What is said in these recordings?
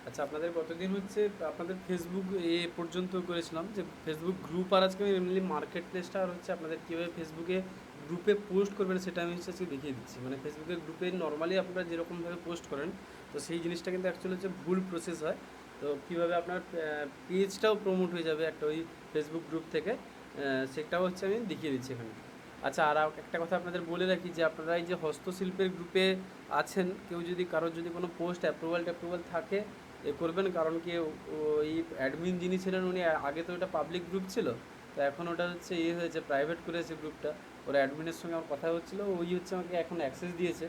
আচ্ছা, আপনাদের কতদিন হচ্ছে আপনাদের ফেসবুক পর্যন্ত করেছিলাম যে ফেসবুক গ্রুপ, আর আজকে আমি এমনি মার্কেট প্লেসটা আর হচ্ছে আপনাদের কীভাবে ফেসবুকে গ্রুপে পোস্ট করবেন সেটা আমি হচ্ছে আজকে দেখিয়ে দিচ্ছি। মানে ফেসবুকের গ্রুপে নর্মালি আপনারা যেরকমভাবে পোস্ট করেন, তো সেই জিনিসটা কিন্তু অ্যাকচুয়ালি হচ্ছে ভুল প্রসেস হয়। তো কীভাবে আপনার পেজটাও প্রমোট হয়ে যাবে একটা ওই ফেসবুক গ্রুপ থেকে, সেটাও হচ্ছে আমি দেখিয়ে দিচ্ছি এখানে। আচ্ছা, আর একটা কথা আপনাদের বলে রাখি যে আপনারা এই যে হস্তশিল্পের গ্রুপে আছেন, কেউ যদি কারোর যদি কোনো পোস্ট অ্যাপ্রুভাল থাকে করবেন। কারণ কি ওই অ্যাডমিন যিনি ছিলেন উনি আগে তো ওটা পাবলিক গ্রুপ ছিল, তো এখন ওটা হচ্ছে হয়েছে প্রাইভেট করেছে গ্রুপটা। ওর অ্যাডমিনের সঙ্গে আমার কথা হচ্ছিলো, ওই হচ্ছে আমাকে এখন অ্যাক্সেস দিয়েছে।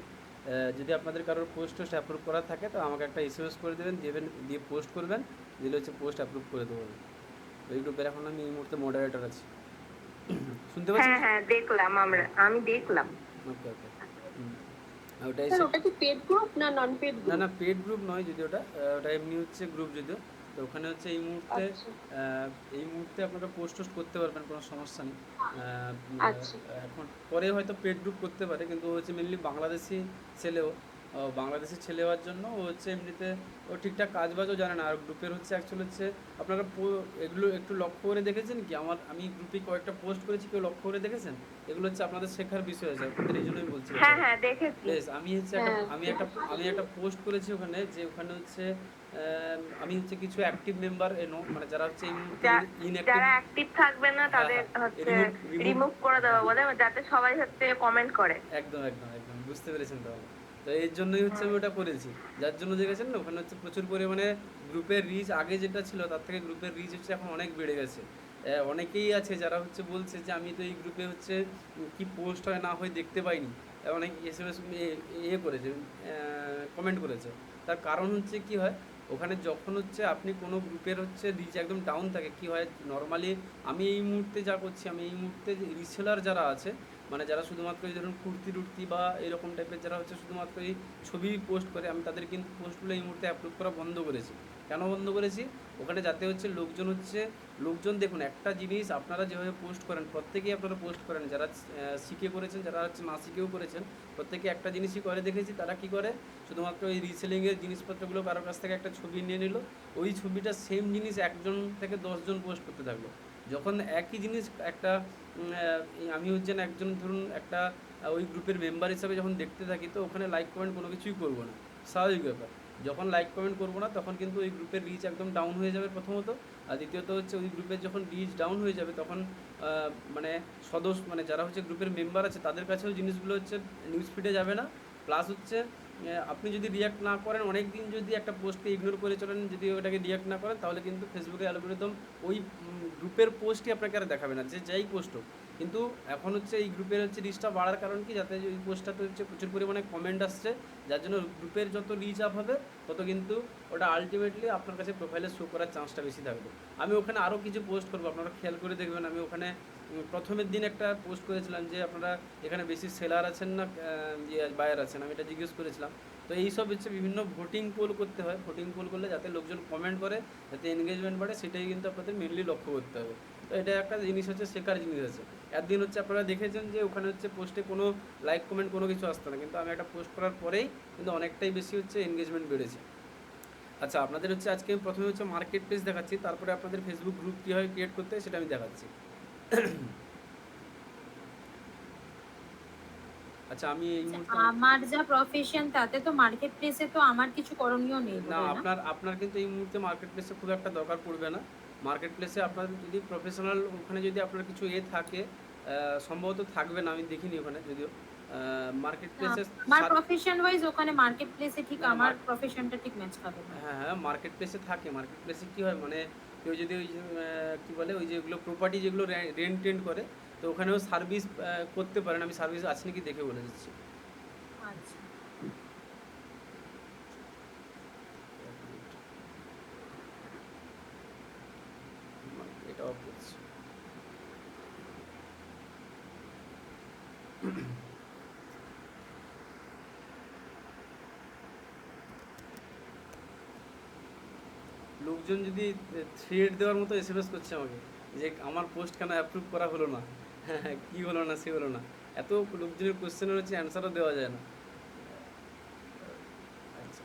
যদি আপনাদের কারোর পোস্ট টোস্ট অ্যাপ্রুভ করা থাকে তো আমাকে একটা এসএমএস করে দেবেন, দিয়ে পোস্ট করবেন, দিলে হচ্ছে পোস্ট অ্যাপ্রুভ করে দেবো। ওই গ্রুপের এখন আমি এই মুহূর্তে মডারেটর আছি। শুনতে পাচ্ছেন? হ্যাঁ হ্যাঁ দেখলাম, আমি দেখলাম। ওকে ওকে। ওটাই স্যার ওটা কি পেড গ্রুপ না নন পেড না গ্রুপ? না, পেড গ্রুপ নয় যদিও, ওটা এমনি হচ্ছে গ্রুপ যদিও। তো ওখানে হচ্ছে আচ্ছা এই মুহূর্তে আপনারা পোস্ট টোস্ট করতে পারবেন, কোনো সমস্যা নেই। আচ্ছা এখন পরে হয়তো পেড গ্রুপ করতে পারে, কিন্তু ও হচ্ছে মেনলি বাংলাদেশি ছেলেও, বাংলাদেশি ছেলে হওয়ার জন্য ও হচ্ছে এমনিতে ও ঠিকঠাক কাজবাজও জানে না। আর গ্রুপের হচ্ছে অ্যাকচুয়ালি হচ্ছে আপনারা এগুলো একটু লক্ষ্য করে দেখেছেন কি, আমি গ্রুপে কয়েকটা পোস্ট করেছি, কেউ লক্ষ্য করে দেখেছেন? এগুলো হচ্ছে আপনাদের শেখার বিষয় আছে আপনাদের, এই জন্যই বলছি হ্যাঁ ব্যাপারটা। হ্যাঁ দেখেছি। বেশ, আমি হচ্ছে একটা হ্যাঁ আমি একটা পোস্ট করেছি ওখানে, যে ওখানে হচ্ছে আমি হচ্ছে কিছু অ্যাক্টিভ মেম্বার মানে যারা হচ্ছে এই মুহূর্তে ইনঅ্যাক্টিভ। যারা অ্যাক্টিভ থাকবে না হ্যাঁ তাদের হ্যাঁ, হচ্ছে রিমুভ রিমুভ। রিমুভ করে দেওয়া হ্যাঁ, বলে, যাতে সবাই হচ্ছে কমেন্ট করে। একদম একদম একদম বুঝতে পেরেছেন তাহলে। তো এর জন্যই হচ্ছে আমি ওটা করেছি, যার জন্য দেখেছেন না ওখানে হচ্ছে প্রচুর পরিমাণে গ্রুপের রিচ আগে যেটা ছিল তার থেকে গ্রুপের রিচ হচ্ছে এখন অনেক বেড়ে গেছে। অনেকেই আছে যারা হচ্ছে বলছে যে আমি তো এই গ্রুপে হচ্ছে কি পোস্ট হয় না হয় দেখতে পাইনি। অনেক এসএমএস করেছে, কমেন্ট করেছে। তার কারণ হচ্ছে কি হয়, ওখানে যখন হচ্ছে আপনি কোনো গ্রুপের হচ্ছে রিচ একদম ডাউন থাকে, কি হয় নর্মালি আমি এই মুহূর্তে যা করছি, আমি এই মুহূর্তে রিসেলার যারা আছে, মানে যারা শুধুমাত্র এই ধরুন কুর্তি টুর্তি বা এরকম টাইপের যারা হচ্ছে শুধুমাত্র এই ছবি পোস্ট করে, আমি তাদের কিন্তু পোস্টগুলো এই মুহূর্তে অ্যাপ্রুভ করা বন্ধ করেছি। কেন বন্ধ করেছি? ওখানে যাতে হচ্ছে লোকজন দেখুন, একটা জিনিস আপনারা যেভাবে পোস্ট করেন, প্রত্যেকেই আপনারা পোস্ট করেন, যারা শিখে করেছেন, যারা হচ্ছে না শিখেও করেছেন, প্রত্যেকে একটা জিনিসই করে দেখেছি। তারা কি করে, শুধুমাত্র এই রিসেলিংয়ের জিনিসপত্রগুলো কারোর কাছ থেকে একটা ছবি নিয়ে নিল, ওই ছবিটা সেম জিনিস 1জন থেকে 10জন পোস্ট করতে থাকলো। যখন একই জিনিস একটা আমি হচ্ছেন একজন ধরুন একটা ওই গ্রুপের মেম্বার হিসাবে যখন দেখতে থাকি, তো ওখানে লাইক কমেন্ট কোনো কিছুই করবো না, স্বাভাবিক ব্যাপার। যখন লাইক কমেন্ট করবো না তখন কিন্তু ওই গ্রুপের রিচ একদম ডাউন হয়ে যাবে প্রথমত। আর দ্বিতীয়ত হচ্ছে ওই গ্রুপের যখন রিচ ডাউন হয়ে যাবে তখন মানে মানে যারা হচ্ছে গ্রুপের মেম্বার আছে তাদের কাছেও জিনিসগুলো হচ্ছে নিউজ ফিডে যাবে না। প্লাস হচ্ছে আপনি যদি রিয়াক্ট না করেন, অনেক দিন যদি একটা পোস্টকে ইগনোর করে চলেন, যদি ওটাকে রিয়াক্ট না করেন, তাহলে কিন্তু ফেসবুকে অ্যালগরিদম ওই গ্রুপের পোস্টই আপনাকে আর দেখাবে না, যে যাই পোস্ট হোক। কিন্তু এখন হচ্ছে এই গ্রুপের হচ্ছে রিচটা বাড়ার কারণ কি, যাতে ওই পোস্টটাতে হচ্ছে প্রচুর পরিমাণে কমেন্ট আসছে, যার জন্য গ্রুপের যত রিচ আপ হবে তত কিন্তু ওটা আলটিমেটলি আপনার কাছে প্রোফাইলে শো করার চান্সটা বেশি থাকবে। আমি ওখানে আরও কিছু পোস্ট করবো, আপনারা খেয়াল করে দেখবেন। আমি ওখানে প্রথমের দিন একটা পোস্ট করেছিলাম যে আপনারা এখানে বেশি সেলার আছেন না বায়ার আছেন, আমি এটা জিজ্ঞেস করেছিলাম। তো এইসব হচ্ছে বিভিন্ন ভোটিং পোল করতে হয়, ভোটিং পোল করলে যাতে লোকজন কমেন্ট করে, যাতে এনগেজমেন্ট বাড়ে, সেটাই কিন্তু আপনাদের মেনলি লক্ষ্য করতে হবে। তো এটা একটা জিনিস হচ্ছে, শেখার জিনিস আছে। একদিন হচ্ছে আপনারা দেখেছেন যে ওখানে হচ্ছে পোস্টে কোনো লাইক কমেন্ট কোনো কিছু আসতো না, কিন্তু আমি একটা পোস্ট করার পরেই কিন্তু অনেকটাই বেশি হচ্ছে এনগেজমেন্ট বেড়েছে। আচ্ছা, আপনাদের হচ্ছে আজকে প্রথমে হচ্ছে মার্কেট প্লেস দেখাচ্ছি, তারপরে আপনাদের ফেসবুক গ্রুপ কীভাবে ক্রিয়েট করতে হয় সেটা আমি দেখাচ্ছি। আচ্ছা, আমি এই মুহূর্তে আমার যা প্রফেশন তাতে তো মার্কেট প্লেসে তো আমার কিছু করণীয় নেই না, বোধহয় না। আপনার কিন্তু এই মুহূর্তে মার্কেট প্লেসে খুব একটা দরকার পড়বে না। মার্কেট প্লেসে আপনার যদি প্রফেশনাল ওখানে যদি আপনার কিছু থাকে, সম্ভবত থাকবে না, আমি দেখিনি ওখানে যদিও মার্কেট প্লেসে। আমার প্রফেশন ওয়াইজ ওখানে মার্কেট প্লেসে ঠিক না, আমার প্রফেশনটা ঠিক ম্যাচ খাবে না। হ্যাঁ হ্যাঁ, মার্কেট প্লেসে থাকে। মার্কেট প্লেসে কী হয়, মানে কেউ যদি ওই যে কী বলে ওই যেগুলো প্রপার্টি যেগুলো রেন্ট টেন্ট করে, তো ওখানেও সার্ভিস করতে পারেন। আমি সার্ভিস আছে নাকি দেখে বলে দিচ্ছি। আচ্ছা এটা অফ করছি। লোকজন যদি থ্রেড দেওয়ার মতো এসএমএস করছে আমাকে, যে আমার পোস্ট কেন অ্যাপ্রুভ করা হলো না, হ্যাঁ কী হলো না সে হলো না, এত লোকজনের কোশ্চেনের হচ্ছে অ্যান্সারও দেওয়া যায় না। আচ্ছা,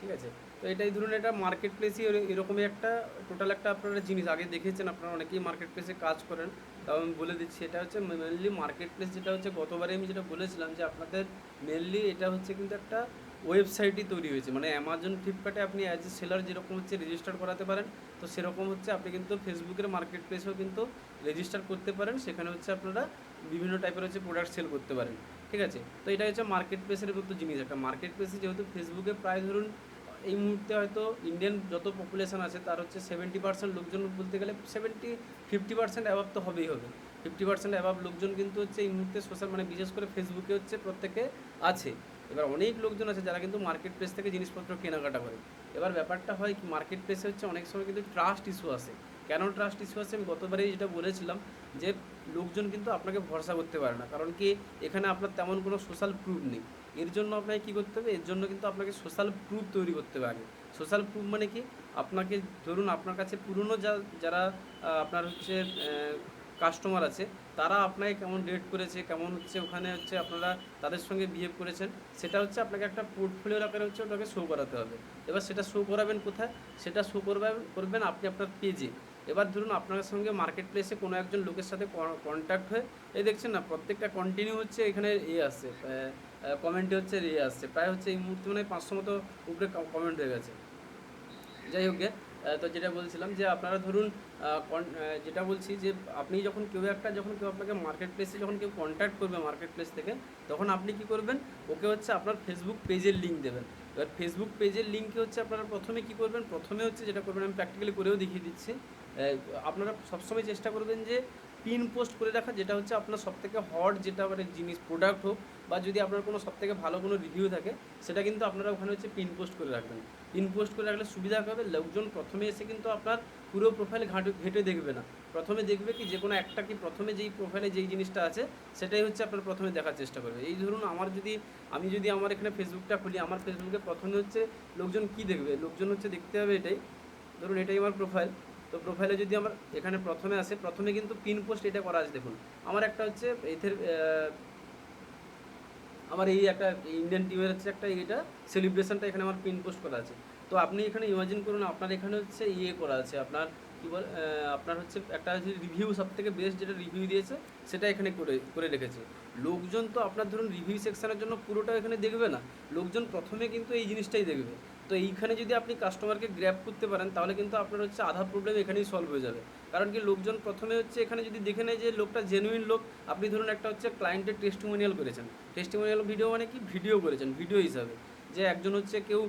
ঠিক আছে। তো এটাই ধরুন এটা মার্কেট প্লেসই এরকমই একটা টোটাল একটা আপনারা জিনিস আগে দেখেছেন, আপনারা অনেকেই মার্কেট প্লেসে কাজ করেন, তাও আমি বলে দিচ্ছি। এটা হচ্ছে মেনলি মার্কেট প্লেস, যেটা হচ্ছে গতবারে আমি যেটা বলেছিলাম যে আপনাদের মেনলি এটা হচ্ছে কিন্তু একটা ওয়েবসাইটই তৈরি হয়েছে, মানে অ্যামাজন ফ্লিপকার্টে আপনি অ্যাজ এ সেলার যেরকম হচ্ছে রেজিস্টার করাতে পারেন, তো সেরকম হচ্ছে আপনি কিন্তু ফেসবুকের মার্কেট প্লেসেও কিন্তু রেজিস্টার করতে পারেন। সেখানে হচ্ছে আপনারা বিভিন্ন টাইপের হচ্ছে প্রোডাক্ট সেল করতে পারেন, ঠিক আছে। তো এটা হচ্ছে মার্কেট প্লেসের মতো জিনিস একটা। মার্কেট প্লেসে যেহেতু ফেসবুকে প্রায় ধরুন এই মুহূর্তে হয়তো ইন্ডিয়ান যত পপুলেশন আছে তার হচ্ছে 70% লোকজন, বলতে গেলে 50% অ্যাভাব তো হবেই হবে। 50% অ্যাভাব লোকজন কিন্তু হচ্ছে এই মুহূর্তে সোশ্যাল, মানে বিশেষ করে ফেসবুকে হচ্ছে প্রত্যেকে আছে। এবার অনেক লোকজন আছে যারা কিন্তু মার্কেট প্লেস থেকে জিনিসপত্র কেনাকাটা করে। এবার ব্যাপারটা হয় কি, মার্কেট প্লেসে হচ্ছে অনেক সময় কিন্তু ট্রাস্ট ইস্যু আসে। কেন ট্রাস্ট ইস্যু আসে আমি গতবারেই যেটা বলেছিলাম, যে লোকজন কিন্তু আপনাকে ভরসা করতে পারে না, কারণ কি এখানে আপনার তেমন কোনো সোশ্যাল প্রুফ নেই। এর জন্য আপনাকে কী করতে হবে, এর জন্য কিন্তু আপনাকে সোশ্যাল প্রুফ তৈরি করতে হবে আগে। সোশ্যাল প্রুফ মানে কি, আপনাকে ধরুন আপনার কাছে পুরনো যারা আপনার হচ্ছে কাস্টমার আছে, তারা আপনাকে কেমন রেট করেছে, কেমন হচ্ছে ওখানে হচ্ছে আপনারা তাদের সঙ্গে বিহেভ করেছেন, সেটা হচ্ছে আপনাকে একটা পোর্টফোলিওর আকারে হচ্ছে ওটাকে শো করাতে হবে। এবার সেটা শো করাবেন কোথায়, সেটা শো করবেন আপনি আপনার পেজে। এবার ধরুন আপনার সঙ্গে মার্কেট প্লেসে কোনো একজন লোকের সাথে কন্ট্যাক্ট হয়ে, এই দেখছেন না প্রত্যেকটা কন্টিনিউ হচ্ছে এখানে আসছে, কমেন্টে হচ্ছে আসছে, প্রায় হচ্ছে এই মুহূর্তে মানে 500 মতো উপরে কমেন্ট হয়ে গেছে। যাই হোক, তো যেটা বলছিলাম যে আপনারা ধরুন যেটা বলছি যে আপনি যখন কেউ আপনাকে মার্কেট প্লেসে যখন কেউ কন্ট্যাক্ট করবে মার্কেট প্লেস থেকে, তখন আপনি কি করবেন, ওকে হচ্ছে আপনার ফেসবুক পেজের লিঙ্ক দেবেন। এবার ফেসবুক পেজের লিঙ্কে হচ্ছে আপনারা প্রথমে কি করবেন, প্রথমে হচ্ছে যেটা করবেন আমি প্র্যাকটিক্যালি করেও দেখিয়ে দিচ্ছি। আপনারা সবসময় চেষ্টা করবেন যে পিন পোস্ট করে রাখা, যেটা হচ্ছে আপনার সবথেকে হট যেটা মানে জিনিস প্রোডাক্ট হোক, বা যদি আপনার কোনো সবথেকে ভালো কোনো রিভিউ থাকে, সেটা কিন্তু আপনারা ওখানে হচ্ছে পিন পোস্ট করে রাখবেন। পিন পোস্ট করে রাখলে সুবিধা হবে, লোকজন প্রথমে এসে কিন্তু আপনার পুরো প্রোফাইল ঘেঁটে দেখবে না, প্রথমে দেখবে কি যে কোনো একটা কি প্রথমে যেই প্রোফাইলে যেই জিনিসটা আছে সেটাই হচ্ছে আপনার প্রথমে দেখার চেষ্টা করবে। এই ধরুন আমি যদি আমার এখানে ফেসবুকটা খুলি, আমার ফেসবুকে প্রথমে হচ্ছে লোকজন কি দেখবে, লোকজন হচ্ছে দেখতে হবে এটাই, ধরুন এটাই আমার প্রোফাইল। তো প্রোফাইলে যদি আমার এখানে প্রথমে আসে, প্রথমে কিন্তু পিন পোস্ট এটা করা আছে, দেখুন আমার একটা হচ্ছে এদের আমার এই একটা ইন্ডিয়ান টিমের হচ্ছে একটা এটা সেলিব্রেশনটা এখানে আমার পিন পোস্ট করা আছে। তো আপনি এখানে ইমাজিন করুন আপনার এখানে হচ্ছে করা আছে, আপনার কী বল আপনার হচ্ছে একটা রিভিউ, সবথেকে বেস্ট যেটা রিভিউ দিয়েছে সেটা এখানে করে রেখেছে। লোকজন তো আপনার ধরুন রিভিউ সেকশনের জন্য পুরোটা এখানে দেখবে না, লোকজন প্রথমে কিন্তু এই জিনিসটাই দেখবে। তো এইখানে যদি আপনি কাস্টমারকে গ্র্যাব করতে পারেন, তাহলে কিন্তু আপনার হচ্ছে আধা প্রবলেম এখানেই সলভ হয়ে যাবে। কারণ কি লোকজন প্রথমে হচ্ছে এখানে যদি দেখে নেয় যে লোকটা জেনুইন লোক, আপনি ধরুন একটা হচ্ছে ক্লায়েন্টের টেস্টিমোনিয়াল করেছেন, টেস্টিমোনিয়াল ভিডিও মানে কি ভিডিও করেছেন ভিডিও হিসাবে, যে একজন হচ্ছে কেউ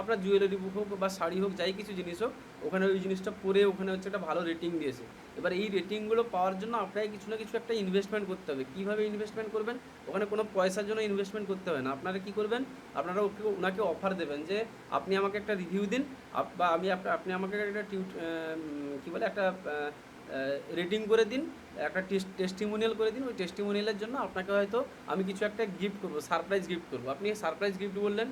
আপনার জুয়েলারি হোক বা শাড়ি হোক, যাই কিছু জিনিস হোক, ওখানে ওই জিনিসটা পরে ওখানে হচ্ছে একটা ভালো রেটিং দিয়েছে। এবার এই রেটিংগুলো পাওয়ার জন্য আপনাকে কিছু না কিছু একটা ইনভেস্টমেন্ট করতে হবে। কীভাবে ইনভেস্টমেন্ট করবেন, ওখানে কোনো পয়সার জন্য ইনভেস্টমেন্ট করতে হবে না। আপনারা কী করবেন, আপনারা ওনাকে অফার দেবেন যে আপনি আমাকে একটা রিভিউ দিন, বা আপনি আমাকে একটা কী বলে একটা রেটিং করে দিন, একটা টেস্টিমোনিয়াল করে দিন। ওই টেস্টিমোনিয়ালের জন্য আপনাকে হয়তো আমি কিছু একটা গিফট করবো, সারপ্রাইজ গিফট করবো। আপনি সারপ্রাইজ গিফট বললেন,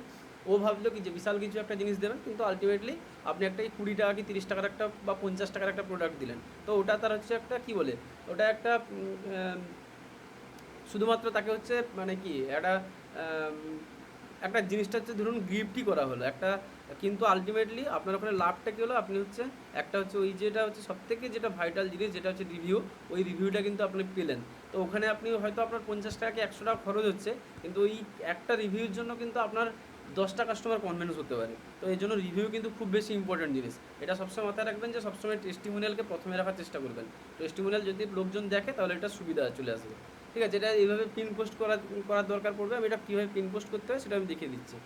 ও ভাবলো কি যে বিশাল কিছু একটা জিনিস দেবেন, কিন্তু আলটিমেটলি আপনি একটা 20 টাকা কি 30 টাকার একটা বা 50 টাকার একটা প্রোডাক্ট দিলেন। তো ওটা তার হচ্ছে একটা কী বলে, ওটা একটা শুধুমাত্র তাকে হচ্ছে মানে কি একটা জিনিসটা হচ্ছে ধরুন গিফটই করা হলো একটা, কিন্তু আলটিমেটলি আপনার ওখানে লাভটা কী হলো, আপনি হচ্ছে একটা হচ্ছে ওই যেটা হচ্ছে সবথেকে যেটা ভাইটাল জিনিস যেটা হচ্ছে রিভিউ, ওই রিভিউটা কিন্তু আপনি পেলেন। তো ওখানে আপনি হয়তো আপনার 50 টাকা কি 100 টাকা খরচ হচ্ছে, কিন্তু ওই একটা রিভিউর জন্য কিন্তু আপনার 10টা কাস্টমার কনভিন্স হতে পারে। তো এই জন্য রিভিউ কিন্তু খুব বেশি ইম্পর্টেন্ট জিনিস। এটা সবসময় মাথায় রাখবেন যে সবসময় টেস্টিমোনিয়ালকে প্রথমে রাখার চেষ্টা করবেন। টেস্টিমোনিয়াল যদি লোকজন দেখে তাহলে এটা সুবিধা চলে আসবে, ঠিক আছে। এটা এইভাবে পিন পোস্ট করার দরকার পড়বে। আমি এটা কীভাবে পিন পোস্ট করতে হয় সেটা আমি দেখিয়ে দিচ্ছি।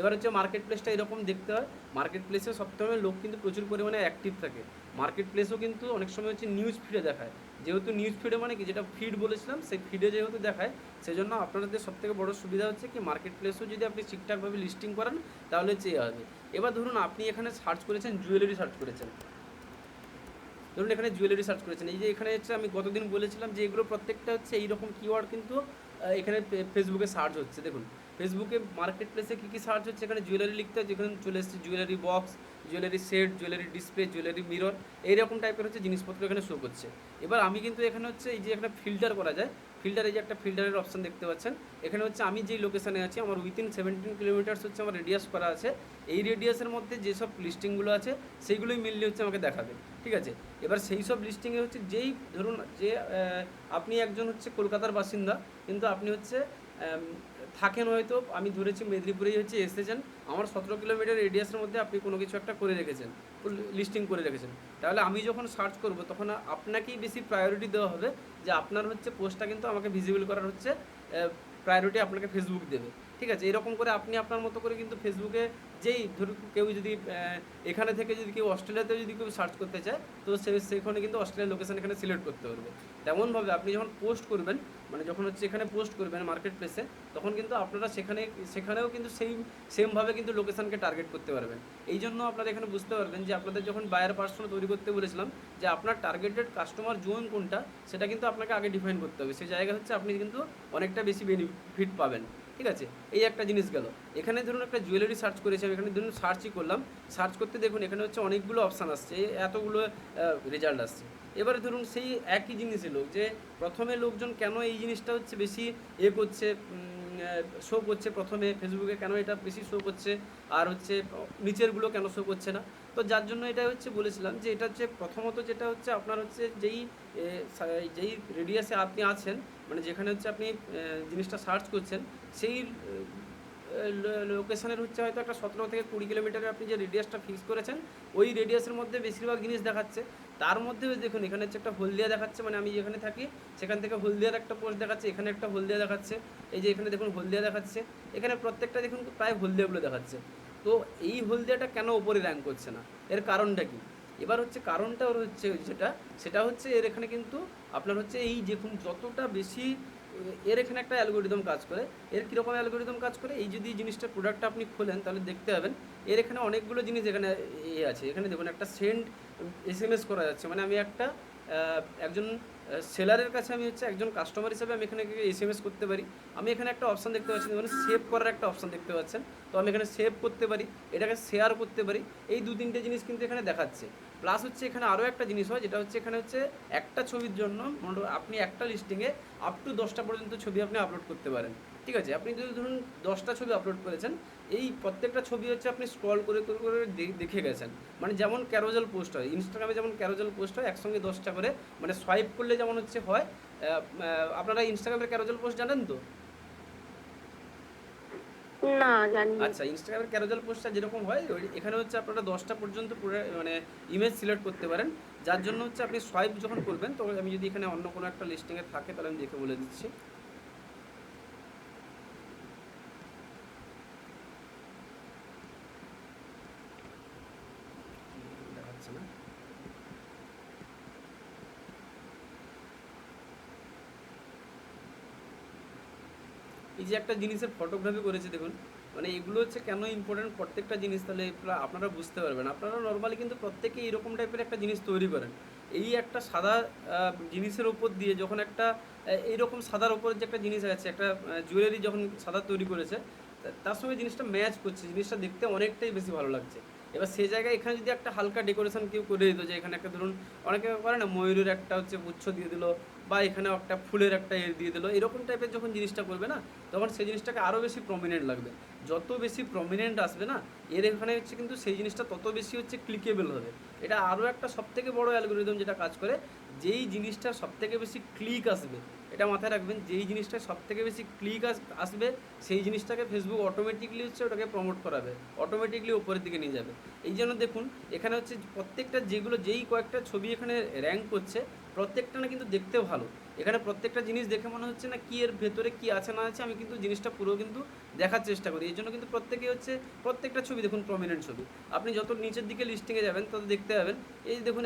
এবার হচ্ছে মার্কেট প্লেসটা এরকম দেখতে হয়। মার্কেট প্লেসে সবসময় লোক কিন্তু প্রচুর পরিমাণে অ্যাক্টিভ থাকে। মার্কেট প্লেসও কিন্তু অনেক সময় হচ্ছে নিউজ ফিডে দেখায়, যেহেতু নিউজ ফিডে মানে কি যেটা ফিড বলেছিলাম সেই ফিডে যেহেতু দেখায়, সেজন্য আপনাদের সবথেকে বড় সুবিধা হচ্ছে কি মার্কেট প্লেসও যদি আপনি ঠিকঠাকভাবে লিস্টিং করেন তাহলে চেয়ে হবে। এবার ধরুন আপনি এখানে সার্চ করেছেন জুয়েলারি সার্চ করেছেন, ধরুন এখানে জুয়েলারি সার্চ করেছেন, এই যে এখানে হচ্ছে আমি গতদিন বলেছিলাম যে এগুলো প্রত্যেকটা হচ্ছে এইরকম কিওয়ার্ড কিন্তু এখানে ফেসবুকে সার্চ হচ্ছে। দেখুন ফেসবুকে মার্কেট প্লেসে কী কী সার্চ হচ্ছে, এখানে জুয়েলারি লিখতে হয়, যেখানে চলে এসেছে jewellery box, jewellery set, jewellery display, jewellery mirror, এইরকম টাইপের হচ্ছে জিনিসপত্র এখানে শো করছে। এবার আমি কিন্তু এখানে হচ্ছে এই যে এখানে ফিল্টার করা যায়, ফিল্টারে যে একটা ফিল্টারের অপশান দেখতে পাচ্ছেন, এখানে হচ্ছে আমি যেই লোকেশানে আছি আমার উইথিন 17 কিলোমিটার্স হচ্ছে আমার রেডিয়াস করা আছে, এই রেডিয়াসের মধ্যে যেসব লিস্টিংগুলো আছে সেইগুলোই মেনলি হচ্ছে আমাকে দেখাবে, ঠিক আছে। এবার সেই সব লিস্টিংয়ে হচ্ছে যেই ধরুন যে আপনি একজন হচ্ছে কলকাতার বাসিন্দা, কিন্তু আপনি হচ্ছে থাকেন হয়তো, আমি ধরেছি মেদিনীপুরেই হচ্ছে এসেছেন, আমার 17 কিলোমিটার রেডিয়াসের মধ্যে আপনি কোনো কিছু একটা করে রেখেছেন, লিস্টিং করে রেখেছেন, তাহলে আমি যখন সার্চ করব তখন আপনাকেই বেশি প্রায়োরিটি দেওয়া হবে, যে আপনার হচ্ছে পোস্টটা কিন্তু আমাকে ভিজিবল করার হচ্ছে প্রায়োরিটি আপনাকে ফেসবুক দেবে, ঠিক আছে। এরকম করে আপনি আপনার মতো করে কিন্তু ফেসবুকে যেই ধরুন কেউ যদি এখানে থেকে যদি কেউ অস্ট্রেলিয়াতে যদি কেউ সার্চ করতে চায়, তো সেখানে কিন্তু অস্ট্রেলিয়ার লোকেশন এখানে সিলেক্ট করতে পারবে। তেমনভাবে আপনি যখন পোস্ট করবেন, মানে যখন হচ্ছে এখানে পোস্ট করবেন মার্কেট প্লেসে, তখন কিন্তু আপনারা সেখানেও কিন্তু সেমভাবে কিন্তু লোকেশনকে টার্গেট করতে পারবেন। এই জন্য আপনারা এখানে বুঝতে পারবেন যে আপনাদের যখন বায়ার পার্সোনা তৈরি করতে বলেছিলাম, যে আপনার টার্গেটেড কাস্টমার জোন কোনটা, সেটা কিন্তু আপনাকে আগে ডিফাইন করতে হবে। সেই জায়গা হচ্ছে আপনি কিন্তু অনেকটা বেশি বেনিফিট পাবেন, ঠিক আছে। এই একটা জিনিস গেল। এখানে ধরুন একটা জুয়েলারি সার্চ করেছি আমি, এখানে ধরুন সার্চই করলাম, সার্চ করতে দেখুন এখানে হচ্ছে অনেকগুলো অপশান আসছে, এতগুলো রেজাল্ট আসছে। এবারে ধরুন সেই একই জিনিস এলো, যে প্রথমে লোকজন কেন এই জিনিসটা হচ্ছে বেশি করছে, শো করছে প্রথমে ফেসবুকে, কেন এটা বেশি শো করছে, আর হচ্ছে নিচেরগুলো কেন শো করছে না। তো যার জন্য এটা হচ্ছে বলেছিলাম যে এটা হচ্ছে প্রথমত যেটা হচ্ছে আপনার হচ্ছে যেই রেডিয়াসে আপনি আছেন, মানে যেখানে হচ্ছে আপনি জিনিসটা সার্চ করছেন, সেই লোকেশনের হচ্ছে হয়তো একটা 17 থেকে 20 কিলোমিটারের আপনি যে রেডিয়াসটা ফিক্স করেছেন, ওই রেডিয়াসের মধ্যে বেশিরভাগ জিনিস দেখাচ্ছে। তার মধ্যেও দেখুন এখানে হচ্ছে একটা হলদিয়া দেখাচ্ছে, মানে আমি যেখানে থাকি সেখান থেকে হলদিয়ার একটা পোস্ট দেখাচ্ছে, এখানে একটা হলদিয়া দেখাচ্ছে, এই যে এখানে দেখুন হলদিয়া দেখাচ্ছে, এখানে প্রত্যেকটা দেখুন প্রায় হলদিয়াগুলো দেখাচ্ছে। তো এই হলদিয়াটা কেন ওপরে র্যাঙ্ক করছে না, এর কারণটা কি? এবার হচ্ছে কারণটা ওর হচ্ছে সেটা হচ্ছে এর এখানে কিন্তু আপনার হচ্ছে এই দেখুন যতটা বেশি এর এখানে একটা অ্যালগোরিদম কাজ করে। এর কীরকম অ্যালগোরিদম কাজ করে, এই যদি জিনিসটা প্রোডাক্টটা আপনি খোলেন তাহলে দেখতে পাবেন এর এখানে অনেকগুলো জিনিস এখানে আছে। এখানে দেখুন একটা সেন্ড SMS করা যাচ্ছে, মানে আমি একজন সেলারের কাছে আমি হচ্ছে একজন কাস্টমার হিসেবে আমি এখানে SMS করতে পারি। আমি এখানে একটা অপশান দেখতে পাচ্ছি, মানে সেভ করার একটা অপশান দেখতে পাচ্ছেন, তো আমি এখানে সেভ করতে পারি, এটাকে শেয়ার করতে পারি। এই 2-3টে জিনিস কিন্তু এখানে দেখাচ্ছে। প্লাস হচ্ছে এখানে আরও একটা জিনিস হয়, যেটা হচ্ছে এখানে হচ্ছে একটা ছবির জন্য আপনি একটা লিস্টিংয়ে আপ টু 10টা পর্যন্ত ছবি আপনি আপলোড করতে পারেন, ঠিক আছে। আপনি যদি ধরুন 10টা ছবি আপলোড করেছেন, এই প্রত্যেকটা ছবি হচ্ছে আপনি স্ক্রল করে করে করে দেখে গেছেন, মানে যেমন ক্যারোজেল পোস্ট হয় ইনস্টাগ্রামে, যেমন ক্যারোজেল পোস্ট হয় একসঙ্গে 10টা করে, মানে সোয়াইপ করলে যেমন হচ্ছে হয়। আপনারা ইনস্টাগ্রামের ক্যারোজেল পোস্ট জানেন তো? না, জানি না। আচ্ছা, ইনস্টাগ্রামের ক্যারোজেল পোস্টটা যেরকম হয় এখানে হচ্ছে আপনারা 10টা পর্যন্ত পুরো মানে ইমেজ সিলেক্ট করতে পারেন, যার জন্য হচ্ছে আপনি সোয়াইপ যখন করবেন, তখন আমি যদি এখানে অন্য কোনো একটা লিস্টিংয়ে থাকে তাহলে আমি দেখে বলে দিচ্ছি। দেখাচ্ছে না। এই যে একটা জিনিসের ফটোগ্রাফি করেছে দেখুন, মানে এগুলো হচ্ছে কেন ইম্পর্টেন্ট প্রত্যেকটা জিনিস, তাহলে আপনারা বুঝতে পারবেন। আপনারা নর্মালি কিন্তু প্রত্যেকেই এরকম টাইপের একটা জিনিস তৈরি করেন। এই একটা সাদা জিনিসের ওপর দিয়ে যখন একটা এইরকম সাদার ওপরে যে একটা জিনিস আছে, একটা জুয়েলারি যখন সাদা তৈরি করেছে, তার সঙ্গে জিনিসটা ম্যাচ করছে, জিনিসটা দেখতে অনেকটাই বেশি ভালো লাগছে। এবার সেই জায়গায় এখানে যদি একটা হালকা ডেকোরেশন কেউ করে দিত, যে এখানে একটা ধরুন অনেকে করে না ময়ূরের একটা হচ্ছে গুচ্ছ দিয়ে দিল, বা এখানে একটা ফুলের একটা দিয়ে দিল, এরকম টাইপের যখন জিনিসটা করবে না, তখন সেই জিনিসটাকে আরও বেশি প্রমিনেন্ট লাগবে। যত বেশি প্রমিনেন্ট আসবে না এর এখানে হচ্ছে কিন্তু সেই জিনিসটা তত বেশি হচ্ছে ক্লিকেবল হবে। এটা আরও একটা সবথেকে বড় অ্যালগোরিদম যেটা কাজ করে, যেই জিনিসটা সবথেকে বেশি ক্লিক আসবে, এটা মাথায় রাখবেন, যেই জিনিসটা সবথেকে বেশি ক্লিক আসবে সেই জিনিসটাকে ফেসবুক অটোমেটিকলি হচ্ছে ওটাকে প্রমোট করাবে, অটোমেটিকলি উপরের দিকে নিয়ে যাবে। এই জন্য দেখুন এখানে হচ্ছে প্রত্যেকটা যেই কয়েকটা ছবি এখানে র্যাঙ্ক করছে, প্রত্যেকটা না কিন্তু দেখতেও ভালো। এখানে প্রত্যেকটা জিনিস দেখে মনে হচ্ছে না কি এর ভেতরে কি আছে না আছে, আমি কিন্তু জিনিসটা পুরো কিন্তু দেখার চেষ্টা করি। এই জন্য কিন্তু প্রত্যেকটা ছবি দেখুন প্রমিনেন্ট ছবি। আপনি যত নিচের দিকে লিস্টিংয়ে যাবেন তত দেখতে পাবেন এই দেখুন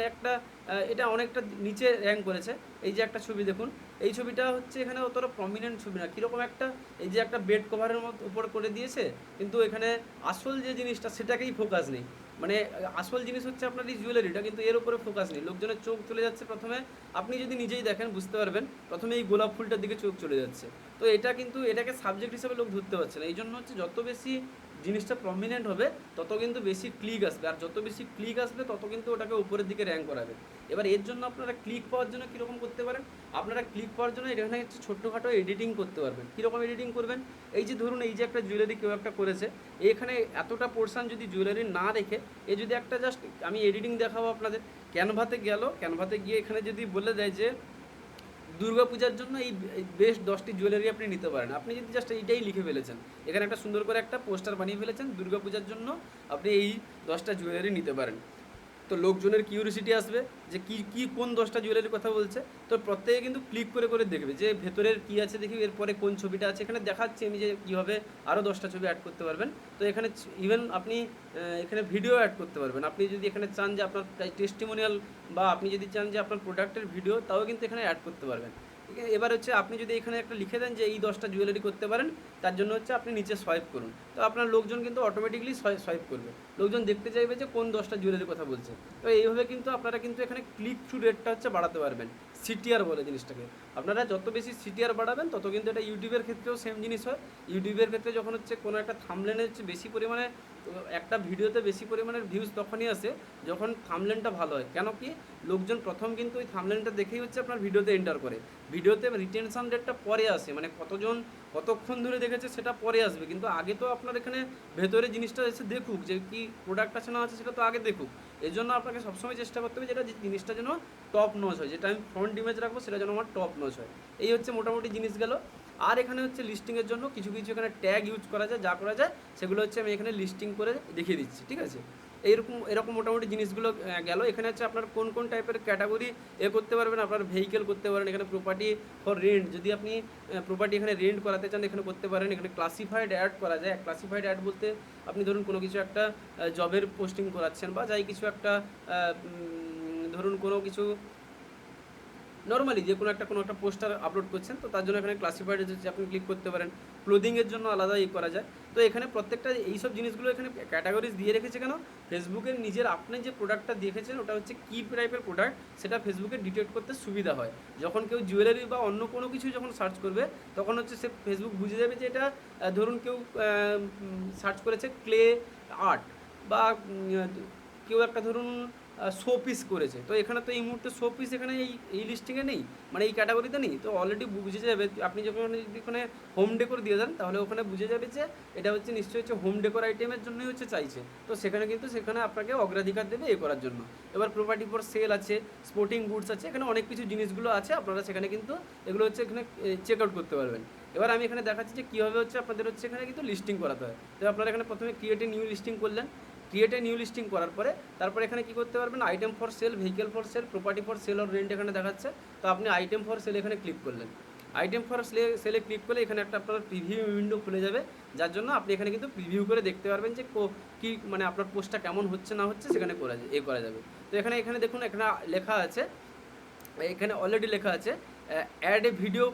এটা অনেকটা নিচে র্যাঙ্ক করেছে। এই যে একটা ছবি দেখুন, এই ছবিটা হচ্ছে এখানে অতটা প্রমিনেন্ট ছবি না, কীরকম একটা এই যে একটা বেড কভারের মতো উপর করে দিয়েছে, কিন্তু এখানে আসল যে জিনিসটা সেটাকেই ফোকাস নেই। মানে আসল জিনিস হচ্ছে আপনার এই জুয়েলারিটা, কিন্তু এর উপরে ফোকাস নেই, লোকজনের চোখ চলে যাচ্ছে প্রথমে। আপনি যদি নিজেই দেখেন বুঝতে পারবেন, প্রথমে এই গোলাপ ফুলটার দিকে চোখ চলে যাচ্ছে। তো এটা কিন্তু এটাকে সাবজেক্ট হিসেবে লোক ধরতে পারছে না। এই জন্য হচ্ছে যত বেশি জিনিসটা প্রমিনেন্ট হবে তত কিন্তু বেশি ক্লিক আসবে, আর যত বেশি ক্লিক আসবে তত কিন্তু ওটাকে উপরের দিকে র্যাঙ্ক করাবে। এবার এর জন্য আপনারা ক্লিক পাওয়ার জন্য কীরকম করতে পারেন, আপনারা ক্লিক পাওয়ার জন্য এখানে হচ্ছে ছোট্টখাটো এডিটিং করতে পারবেন। কীরকম এডিটিং করবেন, এই যে ধরুন এই যে একটা জুয়েলারি কেউ একটা করেছে, এখানে এতটা পোর্শন যদি জুয়েলারি না রেখে এ যদি একটা জাস্ট আমি এডিটিং দেখাবো আপনাদের, ক্যানভাতে গেল, ক্যানভাতে গিয়ে এখানে যদি বলে দেয় যে দুর্গা পূজার জন্য এই বেস্ট 10টি জুয়েলারি আপনি নিতে পারেন, আপনি যদি জাস্ট এইটাই লিখে ফেলেছেন, এখানে একটা সুন্দর করে একটা পোস্টার বানিয়ে ফেলেছেন, দুর্গা পূজার জন্য আপনি এই 10টা জুয়েলারি নিতে পারেন। তো লোকজনের কিউরিসিটি আসবে যে কি কোন 10টা জুয়েলারির কথা বলছে। তো প্রত্যেকে কিন্তু ক্লিক করে করে দেখবে যে ভেতরের কী আছে, দেখি এরপরে কোন ছবিটা আছে। এখানে দেখাচ্ছি আমি যে কীভাবে আরও 10টা ছবি অ্যাড করতে পারবেন। তো এখানে ইভেন আপনি এখানে ভিডিও অ্যাড করতে পারবেন। আপনি যদি এখানে চান যে আপনার টেস্টিমোনিয়াল বা আপনি যদি চান যে আপনার প্রোডাক্টের ভিডিও, তাও কিন্তু এখানে অ্যাড করতে পারবেন। ঠিক আছে, এবার হচ্ছে আপনি যদি এখানে একটা লিখে দেন যে এই 10টা জুয়েলারি করতে পারেন, তার জন্য হচ্ছে আপনি নিচে সোয়াইপ করুন, তো আপনার লোকজন কিন্তু অটোমেটিকলি সোয়াইপ করবে, লোকজন দেখতে চাইবে যে কোন 10টা জুয়েলারির কথা বলছে। তো এইভাবে কিন্তু আপনারা কিন্তু এখানে ক্লিক থ্রু রেটটা হচ্ছে বাড়াতে পারবেন, সিটিআর বলে জিনিসটাকে। আপনারা যত বেশি সিটিআর বাড়াবেন তত কিন্তু এটা ইউটিউবের ক্ষেত্রেও সেম জিনিস হয়। ইউটিউবের ক্ষেত্রে যখন হচ্ছে কোনো একটা থাম্বনেলের হচ্ছে বেশি পরিমাণে, একটা ভিডিওতে বেশি পরিমাণের ভিউজ তখনই আসে যখন থাম্বনেলটা ভালো হয়। কেন কি, লোকজন প্রথম কিন্তু ওই থাম্বনেলটা দেখেই হচ্ছে আপনার ভিডিওতে এন্টার করে, ভিডিওতে রিটেনশন রেটটা পরে আসে, মানে কতক্ষণ ধরে দেখেছে সেটা পরে আসবে, কিন্তু আগে তো আপনার এখানে ভেতরে জিনিসটা এসে দেখুক যে কি প্রোডাক্ট আছে না আছে, সেটা তো আগে দেখুক। এই জন্য আপনাকে সবসময় চেষ্টা করতে হবে যেটা যে জিনিসটা যেন টপ নচ হয়, যেটা আমি ফ্রন্ট ইমেজ রাখবো সেটা যেন আমার টপ নচ হয়। এই হচ্ছে মোটামুটি জিনিস গেল। আর এখানে হচ্ছে লিস্টিংয়ের জন্য কিছু কিছু এখানে ট্যাগ ইউজ করা যায়, যা করা যায় সেগুলো হচ্ছে আমি এখানে লিস্টিং করে দেখিয়ে দিচ্ছি। ঠিক আছে, এরকম মোটামুটি জিনিসগুলো গেল। এখানে হচ্ছে আপনার কোন কোন টাইপের ক্যাটাগরি করতে পারবেন, আপনার ভেহিকেল করতে পারেন, এখানে প্রপার্টি ফর রেন্ট, যদি আপনি প্রপার্টি এখানে রেন্ট করাতে চান এখানে করতে পারেন। এখানে ক্লাসিফাইড অ্যাড করা যায়। ক্লাসিফাইড অ্যাড বলতে আপনি ধরুন কোনো কিছু একটা জবের পোস্টিং করাচ্ছেন, বা যাই কিছু একটা ধরুন কোনো কিছু নর্মালি যে কোনো একটা পোস্টার আপলোড করছেন, তো তার জন্য এখানে ক্লাসিফাইড হচ্ছে আপনি ক্লিক করতে পারেন। ক্লোদিংয়ের জন্য আলাদা করা যায়। তো এখানে প্রত্যেকটা এইসব জিনিসগুলো এখানে ক্যাটাগরিজ দিয়ে রেখেছে কেন, ফেসবুকের নিজের আপনি যে প্রোডাক্টটা দেখেছেন ওটা হচ্ছে কী টাইপের প্রোডাক্ট, সেটা ফেসবুকে ডিটেক্ট করতে সুবিধা হয়। যখন কেউ জুয়েলারি বা অন্য কোনো কিছু যখন সার্চ করবে, তখন হচ্ছে সে ফেসবুক বুঝে যাবে যে এটা ধরুন কেউ সার্চ করেছে ক্লে আর্ট, বা কেউ একটা ধরুন শো পিস করেছে, তো এখানে তো এই মুহূর্তে শো পিস এখানে এই লিস্টিংয়ে নেই, মানে এই ক্যাটাগরিতে নেই। তো অলরেডি বুঝে যাবে, আপনি যখন যদি ওখানে হোম ডেকোর দিয়ে দেন তাহলে ওখানে বুঝে যাবে যে এটা হচ্ছে নিশ্চয়ই হচ্ছে হোম ডেকোর আইটেমের জন্যই হচ্ছে চাইছে। তো সেখানে আপনাকে অগ্রাধিকার দেবে করার জন্য। এবার প্রপার্টি ফর সেল আছে, স্পোর্টিং গুডস আছে, এখানে অনেক কিছু জিনিসগুলো আছে, আপনারা সেখানে কিন্তু এগুলো হচ্ছে এখানে চেক আউট করতে পারবেন। এবার আমি এখানে দেখাচ্ছি যে কীভাবে হচ্ছে আপনাদের হচ্ছে এখানে কিন্তু লিস্টিং করাতে হয়। তো আপনারা এখানে প্রথমে ক্রিয়েট এ নিউ লিস্টিং করলেন, ক্রিয়েট এ নিউ লিস্টিং করার পরে তারপরে এখানে কী করতে পারবেন, item for sale, vehicle for sale, property for sale or rent এখানে দেখাচ্ছে। তো আপনি আইটেম ফর সেল এখানে ক্লিক করলেন, আইটেম ফর সেলে ক্লিক করলে এখানে একটা আপনার প্রিভিউ উইন্ডো খুলে যাবে, যার জন্য আপনি এখানে কিন্তু প্রিভিউ করে দেখতে পারবেন যে কী মানে আপনার পোস্টটা কেমন হচ্ছে না হচ্ছে সেখানে করা যাবে। তো এখানে দেখুন, এখানে লেখা আছে, এখানে অলরেডি লেখা আছে অ্যাড এ ভিডিও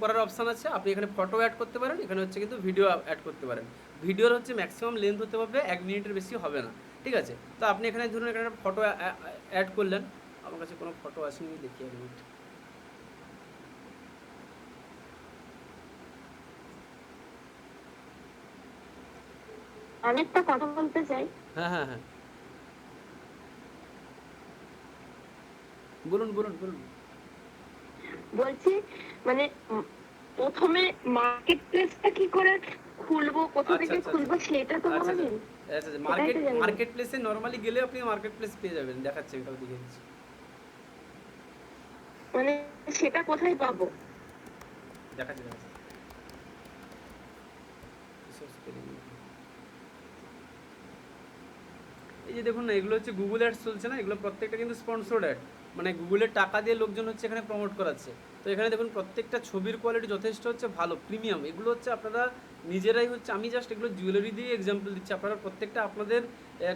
করার অপশান আছে। আপনি এখানে ফটো অ্যাড করতে পারেন, এখানে হচ্ছে কিন্তু ভিডিও অ্যাড করতে পারেন। ভিডিওর হচ্ছে ম্যাক্সিমাম লেন্থ হতে হবে 1 মিনিটের বেশি হবে না। ঠিক আছে, তো আপনি এখানে ধরুন এখানে ফটো অ্যাড করলেন, আমার কাছে কোনো ফটো আসেনি, দেখি 1 মিনিট। আমি একটা কথা বলতে চাই। হ্যাঁ হ্যাঁ হ্যাঁ, বলুন বলুন বলুন। বলছি মানে প্রথমে মার্কেট প্লেসটা কি করে খুলবো, কোথা থেকে খুলবো সেটা তো বলবেন। আচ্ছা, মার্কেট প্লেসে নর্মালি গেলে আপনি মার্কেট প্লেস পেয়ে যাবেন, দেখাচ্ছি আমি, তাও দেখে দিচ্ছি। মানে সেটা কোথায় পাবো? দেখাচ্ছি। এই যে দেখুন না, এগুলো হচ্ছে গুগল অ্যাডস চলছে না, এগুলো প্রত্যেকটা কিন্তু স্পন্সর্ড অ্যাড, মানে গুগলের টাকা দিয়ে লোকজন হচ্ছে এখানে প্রমোট করাচ্ছে। তো এখানে দেখুন প্রত্যেকটা ছবির কোয়ালিটি যথেষ্ট হচ্ছে ভালো, প্রিমিয়াম। এগুলো হচ্ছে আপনারা নিজেরাই হচ্ছে, আমি জাস্ট এগুলো জুয়েলারি দিয়ে এক্সাম্পল দিচ্ছি, আপনারা প্রত্যেকটা আপনাদের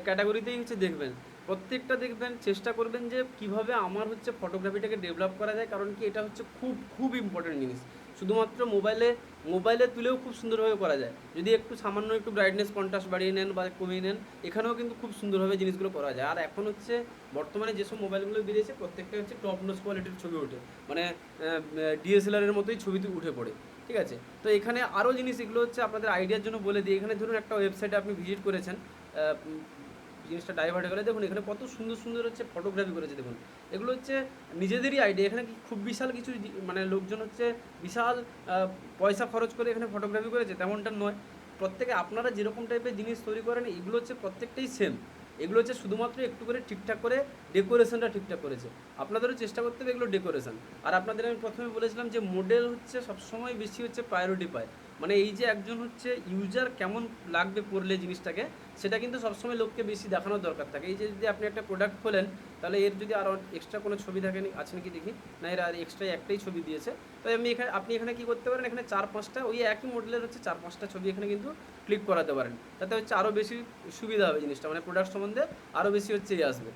ক্যাটাগরিতেই হচ্ছে দেখবেন, প্রত্যেকটা দেখবেন, চেষ্টা করবেন যে কিভাবে আমার হচ্ছে ফটোগ্রাফিটাকে ডেভেলপ করা যায়, কারণ কি এটা হচ্ছে খুব খুব ইম্পর্টেন্ট জিনিস। শুধুমাত্র মোবাইলে তুলেও খুব সুন্দরভাবে করা যায়। যদি একটু সামান্য একটু ব্রাইটনেস কন্ট্রাস্ট বাড়িয়ে নেন বা কমিয়ে নেন, এখানেও কিন্তু খুব সুন্দরভাবে জিনিসগুলো করা যায়। আর এখন হচ্ছে বর্তমানে যেসব মোবাইলগুলো বেরিয়েছে প্রত্যেকটা হচ্ছে টপ নোজ কোয়ালিটির ছবি ওঠে, মানে ডিএসএলআরের মতোই ছবি উঠে পড়ে, ঠিক আছে। তো এখানে আরও জিনিস, এগুলো হচ্ছে আপনাদের আইডিয়ার জন্য বলে দিই। এখানে ধরুন একটা ওয়েবসাইটে আপনি ভিজিট করেছেন, জিনিসটা ডাইভার্ট হয়ে গেলে দেখুন এখানে কত সুন্দর সুন্দর হচ্ছে ফটোগ্রাফি করেছে। দেখুন এগুলো হচ্ছে নিজেদেরই আইডিয়া। এখানে খুব বিশাল কিছু মানে লোকজন হচ্ছে বিশাল পয়সা খরচ করে এখানে ফটোগ্রাফি করেছে তেমনটা নয়। প্রত্যেকে আপনারা যেরকম টাইপের জিনিস তৈরি করেন এগুলো হচ্ছে প্রত্যেকটাই সেম। এগুলো হচ্ছে শুধুমাত্র একটু করে ঠিকঠাক করে ডেকোরেশনটা ঠিকঠাক করেছে। আপনাদেরও চেষ্টা করতে হবে এগুলো ডেকোরেশন। আর আপনাদের আমি প্রথমে বলেছিলাম যে মডেল হচ্ছে সবসময় বেশি হচ্ছে প্রায়োরিটি পায়, মানে এই যে একজন হচ্ছে ইউজার কেমন লাগবে পড়লে জিনিসটাকে, সেটা কিন্তু সবসময় লোককে বেশি দেখানোর দরকার থাকে। এই যে যদি আপনি একটা প্রোডাক্ট খোলেন, তাহলে এর যদি আরও এক্সট্রা কোনো ছবি থাকে আছে নাকি দেখি, না এর আর এক্সট্রা একটাই ছবি দিয়েছে। তো আপনি এখানে কী করতে পারেন, এখানে 4-5টা ওই একই মডেলের হচ্ছে 4-5টা ছবি এখানে কিন্তু ক্লিক করাতে পারেন। তাতে হচ্ছে আরও বেশি সুবিধা হবে জিনিসটা, মানে প্রোডাক্ট সম্বন্ধে আরও বেশি হচ্ছে আসবে।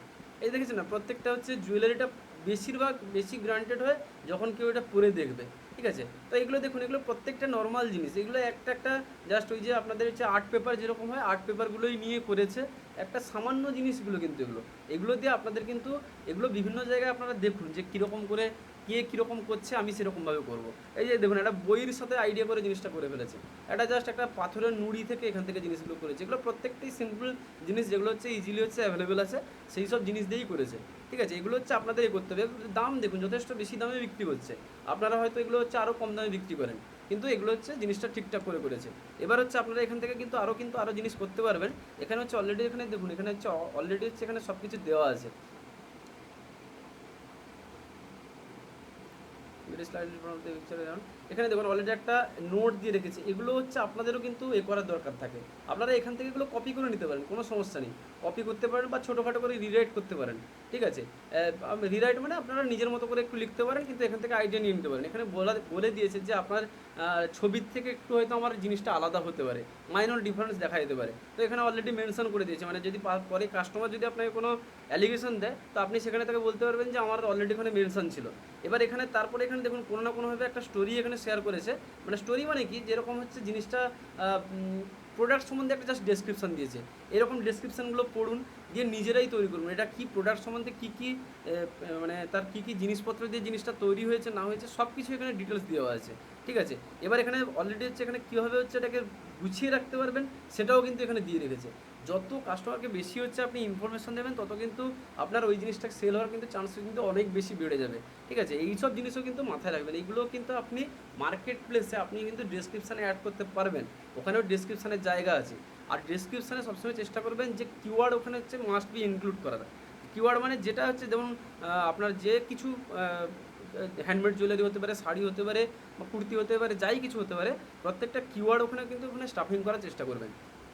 এই দেখেছেন না, প্রত্যেকটা হচ্ছে জুয়েলারিটা বেশিরভাগ বেশি গ্রান্টেড হয় যখন কেউ এটা পরে দেখবে, ঠিক আছে। তো এগুলো দেখুন, এগুলো প্রত্যেকটা নর্মাল জিনিস। এগুলো একটা জাস্ট ওই যে আপনাদের হচ্ছে আর্ট পেপার যেরকম হয়, আর্ট পেপারগুলোই নিয়ে করেছে, একটা সামান্য জিনিসগুলো কিন্তু এগুলো দিয়ে আপনাদের কিন্তু এগুলো বিভিন্ন জায়গায় আপনারা দেখুন যে কীরকম করে কে কীরকম করছে, আমি সেরকমভাবে করব। এই যে দেখুন একটা বইয়ের সাথে আইডিয়া করে জিনিসটা করে ফেলেছে, এটা জাস্ট একটা পাথরের নুড়ি থেকে এখান থেকে জিনিসগুলো করেছে। এগুলো প্রত্যেকটাই সিম্পল জিনিস, যেগুলো হচ্ছে ইজিলি হচ্ছে অ্যাভেলেবেল আছে, সেই সব জিনিস দিয়েই করেছে, ঠিক আছে। এগুলো হচ্ছে আপনাদের করতে হবে। দাম দেখুন যথেষ্ট বেশি দামে বিক্রি করছে, আপনারা হয়তো এগুলো হচ্ছে আরও কম দামে বিক্রি করেন, কিন্তু এগুলো হচ্ছে জিনিসটা ঠিকঠাক করে করেছে। এবার হচ্ছে আপনারা এখান থেকে কিন্তু আরও জিনিস করতে পারবেন। এখানে হচ্ছে অলরেডি এখানে দেখুন, এখানে হচ্ছে অলরেডি হচ্ছে এখানে সব কিছু দেওয়া আছে। এখানে দেখুন অলরেডি একটা নোট দিয়ে রেখেছে। এগুলো হচ্ছে আপনাদেরও কিন্তু করার দরকার থাকে। আপনারা এখান থেকে এগুলো কপি করে নিতে পারেন, কোনো সমস্যা নেই। কপি করতে পারেন বা ছোটোখাটো করে রিরাইট করতে পারেন, ঠিক আছে। রিরাইট মানে আপনারা নিজের মতো করে একটু লিখতে পারেন, কিন্তু এখান থেকে আইডিয়া নিয়ে নিতে পারেন। এখানে বলে দিয়েছে যে আপনার ছবির থেকে একটু হয়তো আমার জিনিসটা আলাদা হতে পারে, মাইনর ডিফারেন্স দেখা যেতে পারে। তো এখানে অলরেডি মেনশন করে দিয়েছে, মানে যদি পরে কাস্টমার যদি আপনাকে কোনো অ্যালিগেশন দেয়, তো আপনি সেখানে তাকে বলতে পারবেন যে আমার অলরেডি এখানে মেনশন ছিল। এবার তারপরে এখানে দেখুন কোনো না কোনোভাবে একটা স্টোরি এখানে শেয়ার করেছে। মানে স্টোরি মানে কি, যেরকম হচ্ছে জিনিসটা প্রোডাক্ট সম্বন্ধে একটা জাস্ট ডেসক্রিপশন দিয়েছে। এরকম ডেসক্রিপশানগুলো পড়ুন, দিয়ে নিজেরাই তৈরি করুন। এটা কি প্রোডাক্ট সম্বন্ধে কী মানে তার কী জিনিসপত্র দিয়ে জিনিসটা তৈরি হয়েছে না হয়েছে সব কিছু এখানে ডিটেলস দেওয়া আছে, ঠিক আছে। এবার এখানে অলরেডি হচ্ছে এখানে কীভাবে হচ্ছে এটাকে গুছিয়ে রাখতে পারবেন সেটাও কিন্তু এখানে দিয়ে রেখেছে। যত কাস্টমারকে বেশি হচ্ছে আপনি ইনফরমেশন দেবেন, তত কিন্তু আপনার ওই জিনিসটা সেল হওয়ার কিন্তু চান্স কিন্তু অনেক বেশি বেড়ে যাবে, ঠিক আছে। এই সব জিনিসও কিন্তু মাথায় রাখবেন। এইগুলো কিন্তু আপনি মার্কেট প্লেসে আপনি কিন্তু ডেসক্রিপশানে অ্যাড করতে পারবেন, ওখানেও ডেসক্রিপশানের জায়গা আছে। আর ডেসক্রিপশানে সবসময় চেষ্টা করবেন যে কিওয়ার্ড ওখানে হচ্ছে মাস্ট বি ইনক্লুড করার। কিওয়ার্ড মানে যেটা হচ্ছে যেমন আপনার যে কিছু হ্যান্ডমেড জুয়েলারি হতে পারে, শাড়ি হতে পারে, বা কুর্তি হতে পারে, যাই কিছু হতে পারে, প্রত্যেকটা কিওয়ার্ড ওখানে কিন্তু ওখানে স্টাফিং করার চেষ্টা করবেন।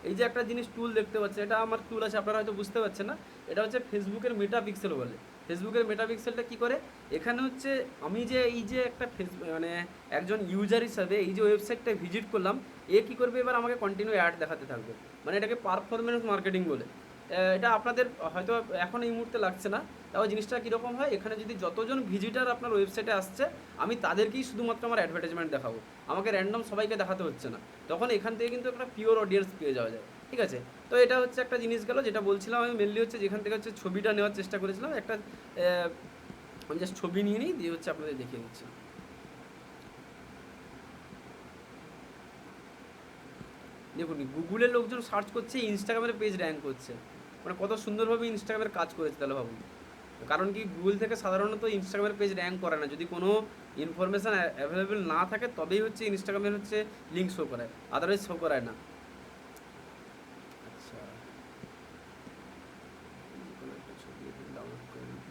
এই যে একটা জিনিস টুল দেখতে পাচ্ছেন, এটা আমার টুল আছে, আপনারা হয়তো বুঝতে পারছেন না। এটা হচ্ছে ফেসবুকের মেটাপিক্সেল বলে। ফেসবুকের মেটাপিক্সেলটা কী করে, এখানে হচ্ছে আমি যে এই যে একটা মানে একজন ইউজার হিসাবে এই যে ওয়েবসাইটটা ভিজিট করলাম, কী করবে, এবার আমাকে কন্টিনিউ অ্যাড দেখাতে থাকবে। মানে এটাকে পারফরমেন্স মার্কেটিং বলে। এটা আপনাদের হয়তো এখন এই মুহূর্তে লাগছে না, তাও জিনিসটা কীরকম হয়, এখানে যদি যতজন ভিজিটার আপনার ওয়েবসাইটে আসছে, আমি তাদেরকেই শুধুমাত্র আমার অ্যাডভার্টাইজমেন্ট দেখাবো, আমাকে র্যান্ডম সবাইকে দেখাতে হচ্ছে না। তখন এখান থেকে কিন্তু একটা পিওর অডিয়েন্স পেয়ে যাওয়া যায়, ঠিক আছে। তো এটা হচ্ছে একটা জিনিস গেল, যেটা বলছিলাম আমি মেনলি হচ্ছে যেখান থেকে হচ্ছে ছবিটা নেওয়ার চেষ্টা করেছিলাম। একটা আমি জাস্ট ছবি নিয়ে নিই, দিয়ে হচ্ছে আপনাদের দেখিয়ে দিচ্ছি। দেখুন গুগলের লোকজন সার্চ করছে, ইনস্টাগ্রামের পেজ র্যাঙ্ক করছে, মানে কত সুন্দরভাবে ইনস্টাগ্রামের কাজ করেছে তাহলে ভাবুন। কারণ কি, গুগল থেকে সাধারণত ইনস্টাগ্রামের পেজ র্যাঙ্ক করে না, যদি কোনো ইনফরমেশান অ্যাভেলেবেল না থাকে তবেই হচ্ছে ইনস্টাগ্রামের হচ্ছে লিঙ্ক শো করায়, আদারওয়াইজ শো করায় না। আচ্ছা, একটা ছবি ডাউনলোড করে নিই।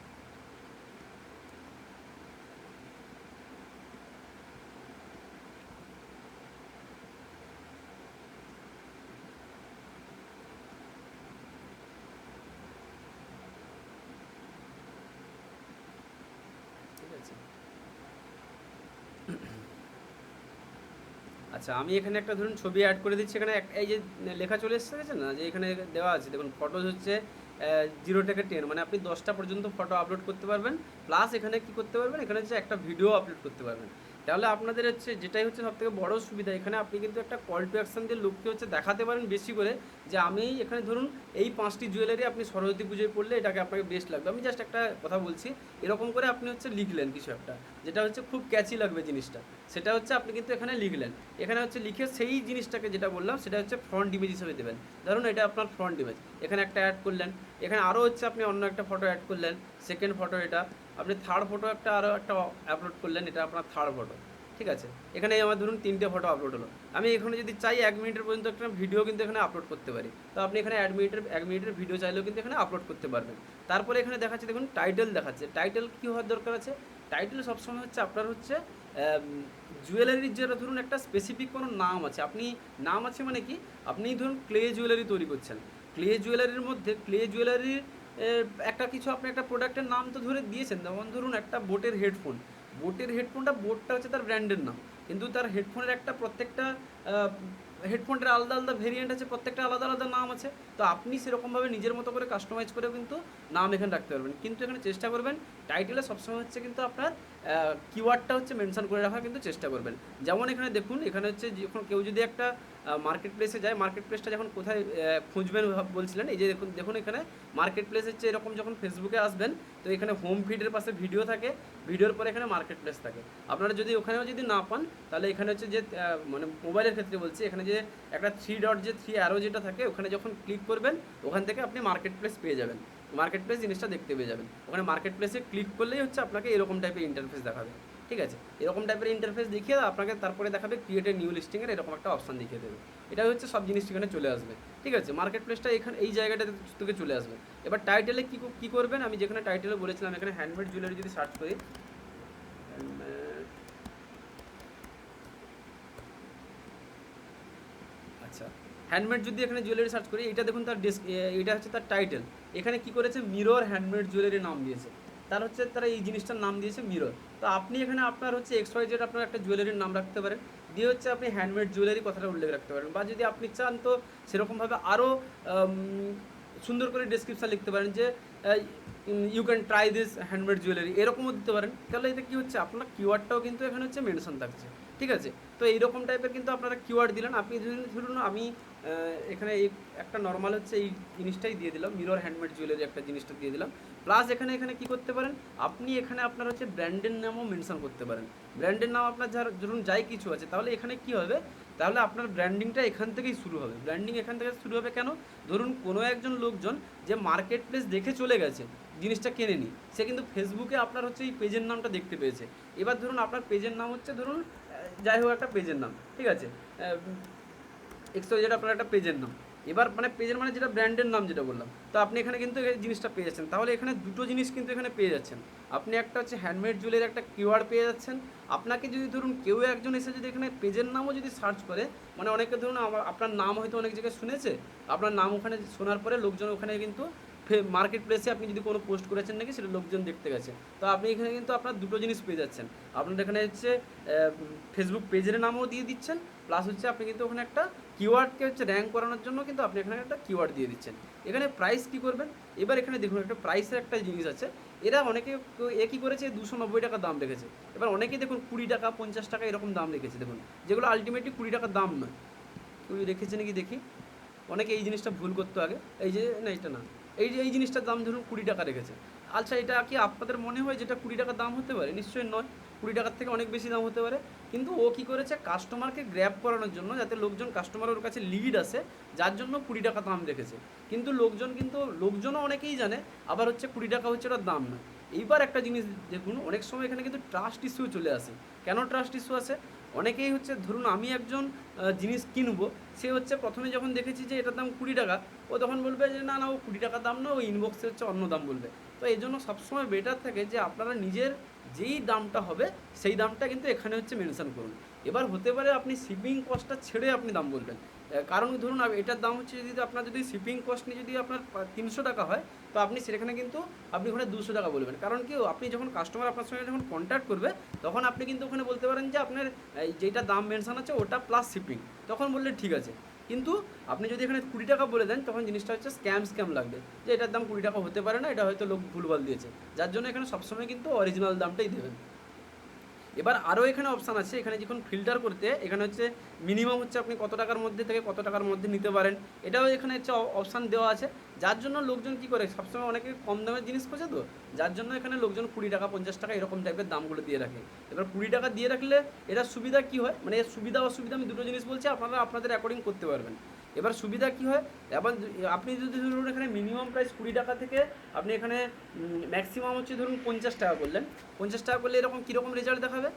আচ্ছা, আমি এখানে একটা ধরুন ছবি অ্যাড করে দিচ্ছি। এখানে এই যে লেখা চলে এসেছে দেখেছেন না, যে এখানে দেওয়া আছে দেখুন, ফটোজ হচ্ছে 0 থেকে 10, মানে আপনি 10টা পর্যন্ত ফটো আপলোড করতে পারবেন। প্লাস এখানে কি করতে পারবেন, এখানে হচ্ছে একটা ভিডিও আপলোড করতে পারবেন। তাহলে আপনাদের হচ্ছে যেটাই হচ্ছে সবথেকে বড় সুবিধা, এখানে আপনি কিন্তু একটা কল টু অ্যাকশন দিয়ে লোককে হচ্ছে দেখাতে পারেন বেশি করে যে আমি এখানে ধরুন এই 5টি জুয়েলারি আপনি সরস্বতী পুজোয় পড়লে এটাকে আপনাকে বেস্ট লাগবে, আমি জাস্ট একটা কথা বলছি, এরকম করে আপনি হচ্ছে লিখলেন কিছু একটা যেটা হচ্ছে খুব ক্যাচি লাগবে জিনিসটা, সেটা হচ্ছে আপনি কিন্তু এখানে লিখলেন, এখানে হচ্ছে লিখে সেই জিনিসটাকে যেটা বললাম সেটা হচ্ছে ফ্রন্ট ইমেজ হিসেবে দেবেন। ধরুন এটা আপনার ফ্রন্ট ইমেজ, এখানে একটা অ্যাড করলেন, এখানে আরও হচ্ছে আপনি অন্য একটা ফটো অ্যাড করলেন, সেকেন্ড ফটো এটা, আপনি থার্ড ফটো একটা আরও একটা আপলোড করলেন, এটা আপনার থার্ড ফটো। ঠিক আছে, এখানে আমার ধরুন 3টে ফটো আপলোড হলো, আমি এখানে যদি চাই 1 মিনিটের পর্যন্ত একটা ভিডিও কিন্তু এখানে আপলোড করতে পারি, তো আপনি এখানে 1 মিনিটের ভিডিও চাইলেও কিন্তু এখানে আপলোড করতে পারবেন। তারপরে এখানে দেখাচ্ছে দেখুন টাইটেল দেখাচ্ছে, টাইটেল কী হওয়ার দরকার আছে, টাইটেল সবসময় হচ্ছে আপনার হচ্ছে জুয়েলারির যেটা ধরুন একটা স্পেসিফিক কোনো নাম আছে, আপনি নাম আছে মানে কি, আপনি ধরুন ক্লে জুয়েলারি তৈরি করছেন, ক্লে জুয়েলারির মধ্যে ক্লে জুয়েলারির একটা কিছু আপনি একটা প্রোডাক্টের নাম তো ধরে দিয়েছেন, যেমন ধরুন একটা বোটের হেডফোন, বোটের হেডফোনটা বোটটা হচ্ছে তার ব্র্যান্ডের নাম, কিন্তু তার হেডফোনের একটা প্রত্যেকটা হেডফোনের আলাদা আলাদা ভেরিয়েন্ট আছে, প্রত্যেকটা আলাদা আলাদা নাম আছে, তো আপনি সেরকমভাবে নিজের মতো করে কাস্টমাইজ করেও কিন্তু নাম এখানে রাখতে পারবেন, কিন্তু এখানে চেষ্টা করবেন টাইটেলে সবসময় হচ্ছে কিন্তু আপনার কিওয়ার্ডটা হচ্ছে মেনশন করে রাখার কিন্তু চেষ্টা করবেন। যেমন এখানে দেখুন, এখানে হচ্ছে যখন কেউ যদি একটা মার্কেট প্লেসে যায়, মার্কেট প্লেসটা যখন কোথায় খুঁজবেন বলছিলেন, এই যে দেখুন দেখুন এখানে মার্কেট প্লেস হচ্ছে এরকম, যখন ফেসবুকে আসবেন তো এখানে হোম ফিডের পাশে ভিডিও থাকে, ভিডিওর পরে এখানে মার্কেট প্লেস থাকে, আপনারা যদি ওখানেও যদি না পান তাহলে এখানে হচ্ছে যে মানে মোবাইলের ক্ষেত্রে বলছি, এখানে যে একটা 3 ডট যে 3 অ্যারো যেটা থাকে ওখানে যখন ক্লিক করবেন ওখান থেকে আপনি মার্কেট প্লেস পেয়ে যাবেন, মার্কেট প্লেস জিনিসটা দেখতে পেয়ে যাবেন, ওখানে মার্কেট প্লেসে ক্লিক করলেই হচ্ছে আপনাকে এরকম টাইপের ইন্টারফেস দেখাবে। ঠিক আছে, এরকম টাইপের ইন্টারফেস দেখিয়ে আপনাকে তারপরে দেখাবে ক্রিয়েট এ নিউ লিস্টিংয়ের এরকম একটা অপশান দেখিয়ে দেবে, এটা হচ্ছে সব জিনিস এখানে চলে আসবে। ঠিক আছে, মার্কেট প্লেসটা এখানে এই জায়গাটা থেকে চলে আসবে। এবার টাইটেলে কী করবেন, আমি যেখানে টাইটেলে বলেছিলাম এখানে হ্যান্ডমেড জুয়েলারি যদি সার্চ করি, আচ্ছা হ্যান্ডমেড যদি এখানে জুয়েলারি সার্চ করি, এটা দেখুন তার এটা হচ্ছে তার টাইটেল, এখানে কি করেছে মিরর হ্যান্ডমেড জুয়েলারি নাম দিয়েছে, তার হচ্ছে তারা এই জিনিসটার নাম দিয়েছে মিরর। তো আপনি এখানে আপনার হচ্ছে XYZ আপনার একটা জুয়েলারির নাম রাখতে পারেন, দিয়ে হচ্ছে আপনি হ্যান্ডমেড জুয়েলারি কথাটা উল্লেখ রাখতে পারেন, বা যদি আপনি চান তো সেরকমভাবে আরও সুন্দর করে ডেসক্রিপশান লিখতে পারেন যে you can try this handmade jewellery, এরকমও দিতে পারেন। তাহলে এতে কী হচ্ছে, আপনার কিওয়ার্ডটাও কিন্তু এখানে হচ্ছে মেনশন থাকছে। ঠিক আছে, তো এইরকম টাইপের কিন্তু আপনারা কিওয়ার্ড দিলেন, আপনি ধরুন আমি এখানে এই একটা নর্মাল হচ্ছে এই জিনিসটাই দিয়ে দিলাম, মিরর হ্যান্ডমেড জুয়েলারি একটা জিনিসটা দিয়ে দিলাম, প্লাস এখানে কী করতে পারেন, আপনি এখানে আপনার হচ্ছে ব্র্যান্ডের নামও মেনশন করতে পারেন, ব্র্যান্ডের নাম আপনার ধরুন যাই কিছু আছে, তাহলে এখানে কী হবে, তাহলে আপনার ব্র্যান্ডিংটা এখান থেকেই শুরু হবে। ব্র্যান্ডিং এখান থেকে শুরু হবে কেন, ধরুন কোনো একজন লোকজন যে মার্কেট প্লেস দেখে চলে গেছে, জিনিসটা কেনেনি, সে কিন্তু ফেসবুকে আপনার হচ্ছে এই পেজের নামটা দেখতে পেয়েছে, এবার ধরুন আপনার পেজের নাম হচ্ছে ধরুন যাই হোক একটা পেজের নাম, ঠিক আছে XYZ আপনার একটা পেজের নাম, এবার মানে পেজের মানে যেটা ব্র্যান্ডের নাম যেটা বললাম, তো আপনি এখানে কিন্তু এই জিনিসটা পেয়ে যাচ্ছেন, তাহলে এখানে দুটো জিনিস কিন্তু এখানে পেয়ে যাচ্ছেন, আপনি একটা হচ্ছে হ্যান্ডমেড জুয়েলারি একটা কিওয়ার্ড পেয়ে যাচ্ছেন, আপনাকে যদি ধরুন কেউ একজন এসে যদি এখানে পেজের নামও যদি সার্চ করে, মানে অনেকে ধরুন আপনার নাম হয়তো অনেক জায়গায় শুনেছে, আপনার নাম ওখানে শোনার পরে লোকজন ওখানে কিন্তু মার্কেট প্লেসে আপনি যদি কোনো পোস্ট করেছেন নাকি সেটা লোকজন দেখতে গেছে, তো আপনি এখানে কিন্তু আপনার দুটো জিনিস পেয়ে যাচ্ছেন, আপনার এখানে হচ্ছে ফেসবুক পেজের নামও দিয়ে দিচ্ছেন, প্লাস হচ্ছে আপনি কিন্তু ওখানে একটা কিওয়ার্ডকে হচ্ছে র্যাঙ্ক করানোর জন্য কিন্তু আপনি এখানে একটা কিওয়ার্ড দিয়ে দিচ্ছেন। এখানে প্রাইস কী করবেন, এবার এখানে দেখুন একটা প্রাইসের একটা জিনিস আছে, এরা অনেকে কী করেছে 290 টাকা দাম রেখেছে, এবার অনেকেই দেখুন 20 টাকা 50 টাকা এরকম দাম রেখেছে, দেখুন যেগুলো আলটিমেটলি 20 টাকার দাম নয়, কেউ রেখেছে নাকি দেখি, অনেকে এই জিনিসটা ভুল করতো আগে, এই যে না এটা না, এই জিনিসটার দাম ধরুন 20 টাকা রেখেছে, আচ্ছা এটা কি আপনাদের মনে হয় যেটা 20 টাকা দাম হতে পারে, নিশ্চয়ই নয়, 20 টাকার থেকে অনেক বেশি দাম হতে পারে, কিন্তু ও কী করেছে কাস্টমারকে গ্র্যাব করানোর জন্য, যাতে লোকজন কাস্টমার ওর কাছে লিড আসে, যার জন্য 20 টাকা দাম রেখেছে, কিন্তু লোকজনও অনেকেই জানে আবার হচ্ছে 20 টাকা হচ্ছে ওটার দাম নয়। এইবার একটা জিনিস দেখুন, অনেক সময় এখানে কিন্তু ট্রাস্ট ইস্যু চলে আসে, কেন ট্রাস্ট ইস্যু আসে, অনেকেই হচ্ছে ধরুন আমি একজন জিনিস কিনবো, সে হচ্ছে প্রথমে যখন দেখেছি যে এটার দাম 20 টাকা, ও তখন বলবে যে না না ও 20 টাকার দাম না, ও ইনবক্সে হচ্ছে অন্য দাম বলবে, তো এই জন্য সবসময় বেটার থাকে যে আপনারা নিজের যেই দামটা হবে সেই দামটা কিন্তু এখানে হচ্ছে মেনশন করুন। এবার হতে পারে আপনি শিপিং কস্টটা ছেড়ে আপনি দাম বলবেন, কারণ ধরুন এটার দাম হচ্ছে যদি আপনার যদি শিপিং কস্ট নিয়ে যদি আপনার 300 টাকা হয়, তো আপনি সেখানে কিন্তু আপনি ওখানে 200 টাকা বলবেন, কারণ কি আপনি যখন কাস্টমার আপনার সঙ্গে যখন কন্ট্যাক্ট করবে তখন আপনি কিন্তু ওখানে বলতে পারেন যে আপনার যেটা দাম মেনশন আছে ওটা প্লাস শিপিং, তখন বললে ঠিক আছে, কিন্তু আপনি যদি এখানে 20 টাকা বলে দেন তখন জিনিসটা হচ্ছে স্ক্যাম লাগবে, যে এটার দাম 20 টাকা হতে পারে না, এটা হয়তো লোক ভুলভাল দিয়েছে, যার জন্য এখানে সবসময় কিন্তু অরিজিনাল দামটাই দেবেন। এবার আরও এখানে অপশান আছে, এখানে যখন ফিল্টার করতে এখানে হচ্ছে মিনিমাম হচ্ছে আপনি কত টাকার মধ্যে থেকে কত টাকার মধ্যে নিতে পারেন, এটাও এখানে হচ্ছে অপশান দেওয়া আছে। যার জন্য লোকজন কী করে সবসময় অনেকে কম দামের জিনিস খোঁজে, তো যার জন্য এখানে লোকজন 20 টাকা 50 টাকা এরকম টাইপের দামগুলো দিয়ে রাখে। এবার 20 টাকা দিয়ে রাখলে এটা সুবিধা কী হয়, মানে এর সুবিধা অসুবিধা আমি দুটো জিনিস বলছি, আপনারা আপনাদের অ্যাকর্ডিং করতে পারবেন। এবার সুবিধা কী হয়, এবার আপনি যদি ধরুন এখানে মিনিমাম প্রাইস 20 টাকা থেকে আপনি এখানে ম্যাক্সিমাম হচ্ছে ধরুন 50 টাকা করলেন, 50 টাকা করলে এরকম কীরকম রেজাল্ট দেখাবে,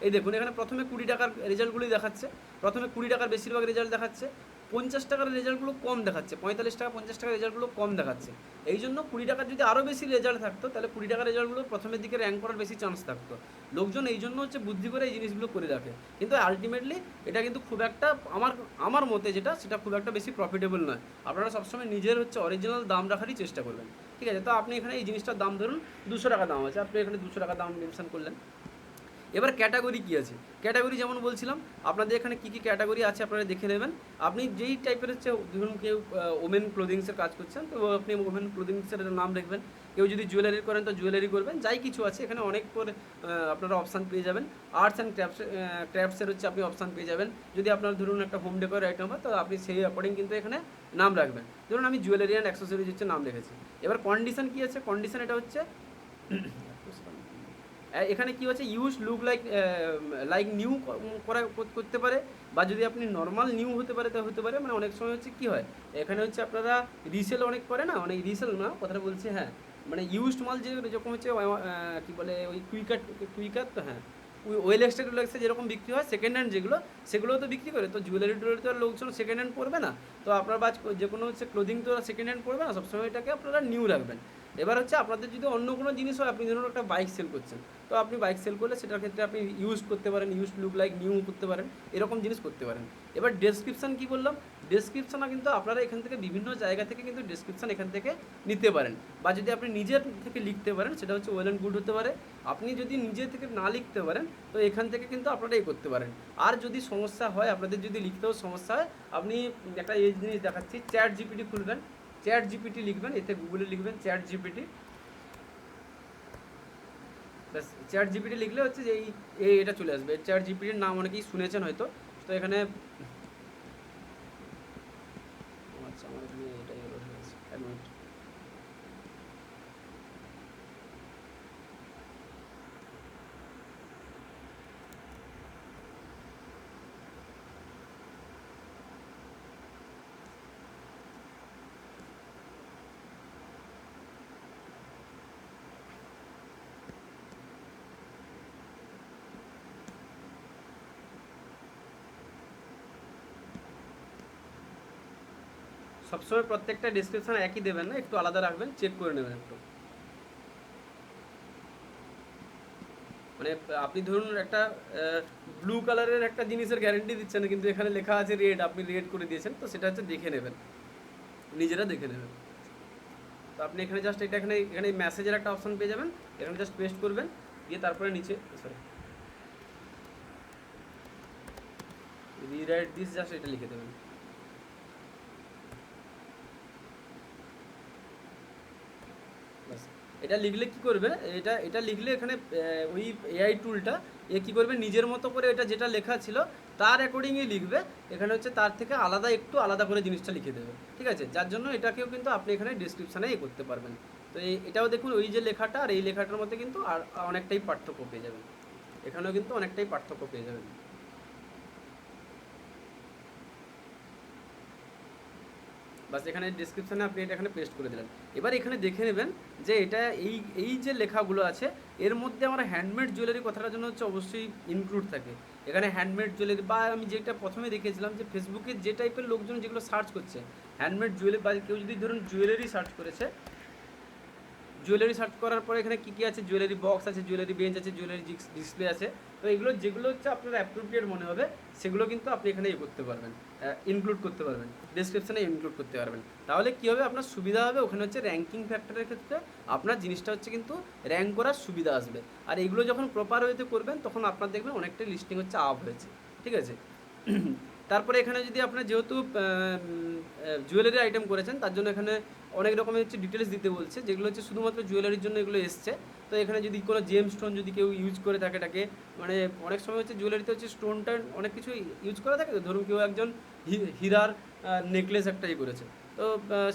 এই দেখুন এখানে প্রথমে 20 টাকার রেজাল্টগুলোই দেখাচ্ছে, প্রথমে 20 টাকার বেশিরভাগ রেজাল্ট দেখাচ্ছে, 50 টাকার রেজাল্টগুলো কম দেখাচ্ছে, 45 টাকা 50 টাকার রেজাল্টগুলো কম দেখাচ্ছে। এই জন্য 20 টাকার যদি আরও বেশি রেজাল্ট থাকতো তাহলে 20 টাকার রেজাল্টগুলো প্রথমের দিকে র্যাঙ্ক করার বেশি চান্স থাকতো। লোকজন এই জন্য হচ্ছে বুদ্ধি করে এই জিনিসগুলো করে রাখে, কিন্তু আলটিমেটলি এটা কিন্তু খুব একটা আমার মতে যেটা সেটা খুব একটা বেশি প্রফিটেবল নয়। আপনারা সবসময় নিজের হচ্ছে অরিজিনাল দাম রাখারই চেষ্টা করবেন, ঠিক আছে। তো আপনি এখানে এই জিনিসটার দাম ধরুন 200 টাকা দাম আছে, আপনি এখানে 200 টাকা দাম মেনশন করলেন। এবার ক্যাটাগরি কী আছে, ক্যাটাগরি যেমন বলছিলাম আপনাদের এখানে কী কী ক্যাটাগরি আছে আপনারা দেখে নেবেন। আপনি যেই টাইপের হচ্ছে ধরুন কেউ ওমেন ক্লোদিংসের কাজ করছেন তো আপনি ওমেন ক্লোদিংসের নাম রাখবেন, কেউ যদি জুয়েলারি করেন তো জুয়েলারি করবেন, যাই কিছু আছে এখানে অনেক করে আপনারা অপশান পেয়ে যাবেন। আর্টস অ্যান্ড ক্রাফটসের হচ্ছে আপনি অপশান পেয়ে যাবেন। যদি আপনার ধরুন একটা হোম ডেকোর আইটেম হয় তো আপনি সেই অ্যাকর্ডিং কিন্তু এখানে নাম রাখবেন। ধরুন আমি জুয়েলারি অ্যান্ড অ্যাক্সেসরিজ হচ্ছে নাম রেখেছি। এবার কন্ডিশন কী আছে, কন্ডিশন এটা হচ্ছে এখানে কী হচ্ছে ইউজ লুক লাইক নিউ করা করতে পারে, বা যদি আপনি নর্মাল নিউ হতে পারে তা হতে পারে। মানে অনেক সময় হচ্ছে কী হয় এখানে হচ্ছে আপনারা রিসেল অনেক করে না, অনেক রিসেল না কথাটা বলছি, হ্যাঁ মানে ইউজড মাল যে যেরকম হচ্ছে কী বলে ওই কুইকার তো হ্যাঁ ওয়েল এক্সটেক্সে যেরকম বিক্রি হয় সেকেন্ড হ্যান্ড যেগুলো সেগুলোও তো বিক্রি করে, তো জুয়েলারি টুয়েলারি তো লোকজন সেকেন্ড হ্যান্ড পড়বে না, তো আপনার বা যে কোনো হচ্ছে ক্লোদিং তো সেকেন্ড হ্যান্ড পড়বে না, সবসময় এটাকে আপনারা নিউ রাখবেন। এবার হচ্ছে আপনাদের যদি অন্য কোনো জিনিস হয়, আপনি ধরুন একটা বাইক সেল করছেন, তো আপনি বাইক সেল করলে সেটার ক্ষেত্রে আপনি ইউজ করতে পারেন, ইউজ লুক লাইক নিউ করতে পারেন, এরকম জিনিস করতে পারেন। এবার ডেসক্রিপশান কী বললাম, ডেসক্রিপশানও কিন্তু আপনারা এখান থেকে বিভিন্ন জায়গা থেকে কিন্তু ডেসক্রিপশান এখান থেকে নিতে পারেন, বা যদি আপনি নিজের থেকে লিখতে পারেন সেটা হচ্ছে ওয়েল অ্যান্ড গুড হতে পারে। আপনি যদি নিজে থেকে না লিখতে পারেন তো এখান থেকে কিন্তু আপনারা এই করতে পারেন। আর যদি সমস্যা হয়, আপনাদের যদি লিখতেও সমস্যা হয়, আপনি একটা এই জিনিস দেখাচ্ছি, চ্যাট জিপিটি খুলবেন, চ্যাট জিপিটি লিখবেন, এতে গুগলে লিখবেন চ্যাট জিপিটি, ব্যাস চ্যাট জিপিটি লিখলে হচ্ছে যে এটা চলে আসবে। চ্যাট জিপিটির নাম অনেকেই শুনেছেন হয়তো, তো এখানে আচ্ছা আমার এখানে এটাই হলো, ঠিক আছে এক মিনিট। সবসময় প্রত্যেকটা ডিসক্রিপশান একই দেবেন না, একটু আলাদা রাখবেন, চেক করে নেবেন একটু। মানে আপনি ধরুন একটা ব্লু কালারের একটা জিনিসের গ্যারেন্টি দিচ্ছেন, কিন্তু এখানে লেখা আছে রেড, আপনি রেড করে দিয়েছেন, তো সেটা হচ্ছে দেখে নেবেন, নিজেরা দেখে নেবেন। তো আপনি এখানে জাস্ট এখানে মেসেজের একটা অপশান পেয়ে যাবেন, এখানে জাস্ট পেস্ট করবেন, দিয়ে তারপরে নিচে সরি রিরাইট দিস জাস্ট এটা লিখে দেবেন। এটা লিখলে কি করবে, এটা লিখলে এখানে ওই এআই টুলটা কী করবে, নিজের মতো করে এটা যেটা লেখা ছিল তার অ্যাকর্ডিংই লিখবে, এখানে হচ্ছে তার থেকে একটু আলাদা করে জিনিসটা লিখে দেবে, ঠিক আছে। যার জন্য এটাকেও কিন্তু আপনি এখানে ডিসক্রিপশানে করতে পারবেন। তো এটাও দেখুন ওই যে লেখাটা আর এই লেখাটার মধ্যে কিন্তু আর অনেকটাই পার্থক্য পেয়ে যাবেন, এখানেও কিন্তু অনেকটাই পার্থক্য পেয়ে যাবেন। বাস এখানে ডিসক্রিপশানে আপনি এটা এখানে পেস্ট করে দিলেন। এবার এখানে দেখে নেবেন যে এটা এই যে লেখাগুলো আছে এর মধ্যে আমার হ্যান্ডমেড জুয়েলারি কথাটার জন্য হচ্ছে অবশ্যই ইনক্লুড থাকে। এখানে হ্যান্ডমেড জুয়েলারি, বা আমি যেটা প্রথমে দেখেছিলাম যে ফেসবুকে যে টাইপের লোকজন যেগুলো সার্চ করছে হ্যান্ডমেড জুয়েলারি, বা কেউ যদি ধরুন জুয়েলারি সার্চ করেছে, জুয়েলারি সার্চ করার পরে এখানে কী কী আছে, জুয়েলারি বক্স আছে, জুয়েলারি বেঞ্চ আছে, জুয়েলারি ডিসপ্লে আছে, তো এগুলো যেগুলো হচ্ছে আপনার অ্যাপ্রোপ্রিয়েট মনে হবে সেগুলো কিন্তু আপনি এখানে করতে পারবেন, ইনক্লুড করতে পারবেন, ডেসক্রিপশানে ইনক্লুড করতে পারবেন। তাহলে কী হবে, আপনার সুবিধা হবে, ওখানে হচ্ছে র্যাঙ্কিং ফ্যাক্টরের ক্ষেত্রে আপনার জিনিসটা হচ্ছে কিন্তু র্যাঙ্ক করার সুবিধা আসবে। আর এগুলো যখন প্রপার ওয়েতে করবেন তখন আপনার দেখবেন অনেকটাই লিস্টিং হচ্ছে আপ হয়েছে, ঠিক আছে। তারপরে এখানে যদি আপনার যেহেতু জুয়েলারি আইটেম করেছেন, তার জন্য এখানে অনেক রকমের হচ্ছে ডিটেলস দিতে বলছে, যেগুলো হচ্ছে শুধুমাত্র জুয়েলারির জন্য এগুলো এসছে। তো এখানে যদি কোনো জেম স্টোন যদি কেউ ইউজ করে থাকে এটাকে, মানে অনেক সময় হচ্ছে জুয়েলারিতে হচ্ছে স্টোনটা অনেক কিছু ইউজ করা থাকে, তো ধরুন কেউ একজন হীরার নেকলেস একটা করেছে, তো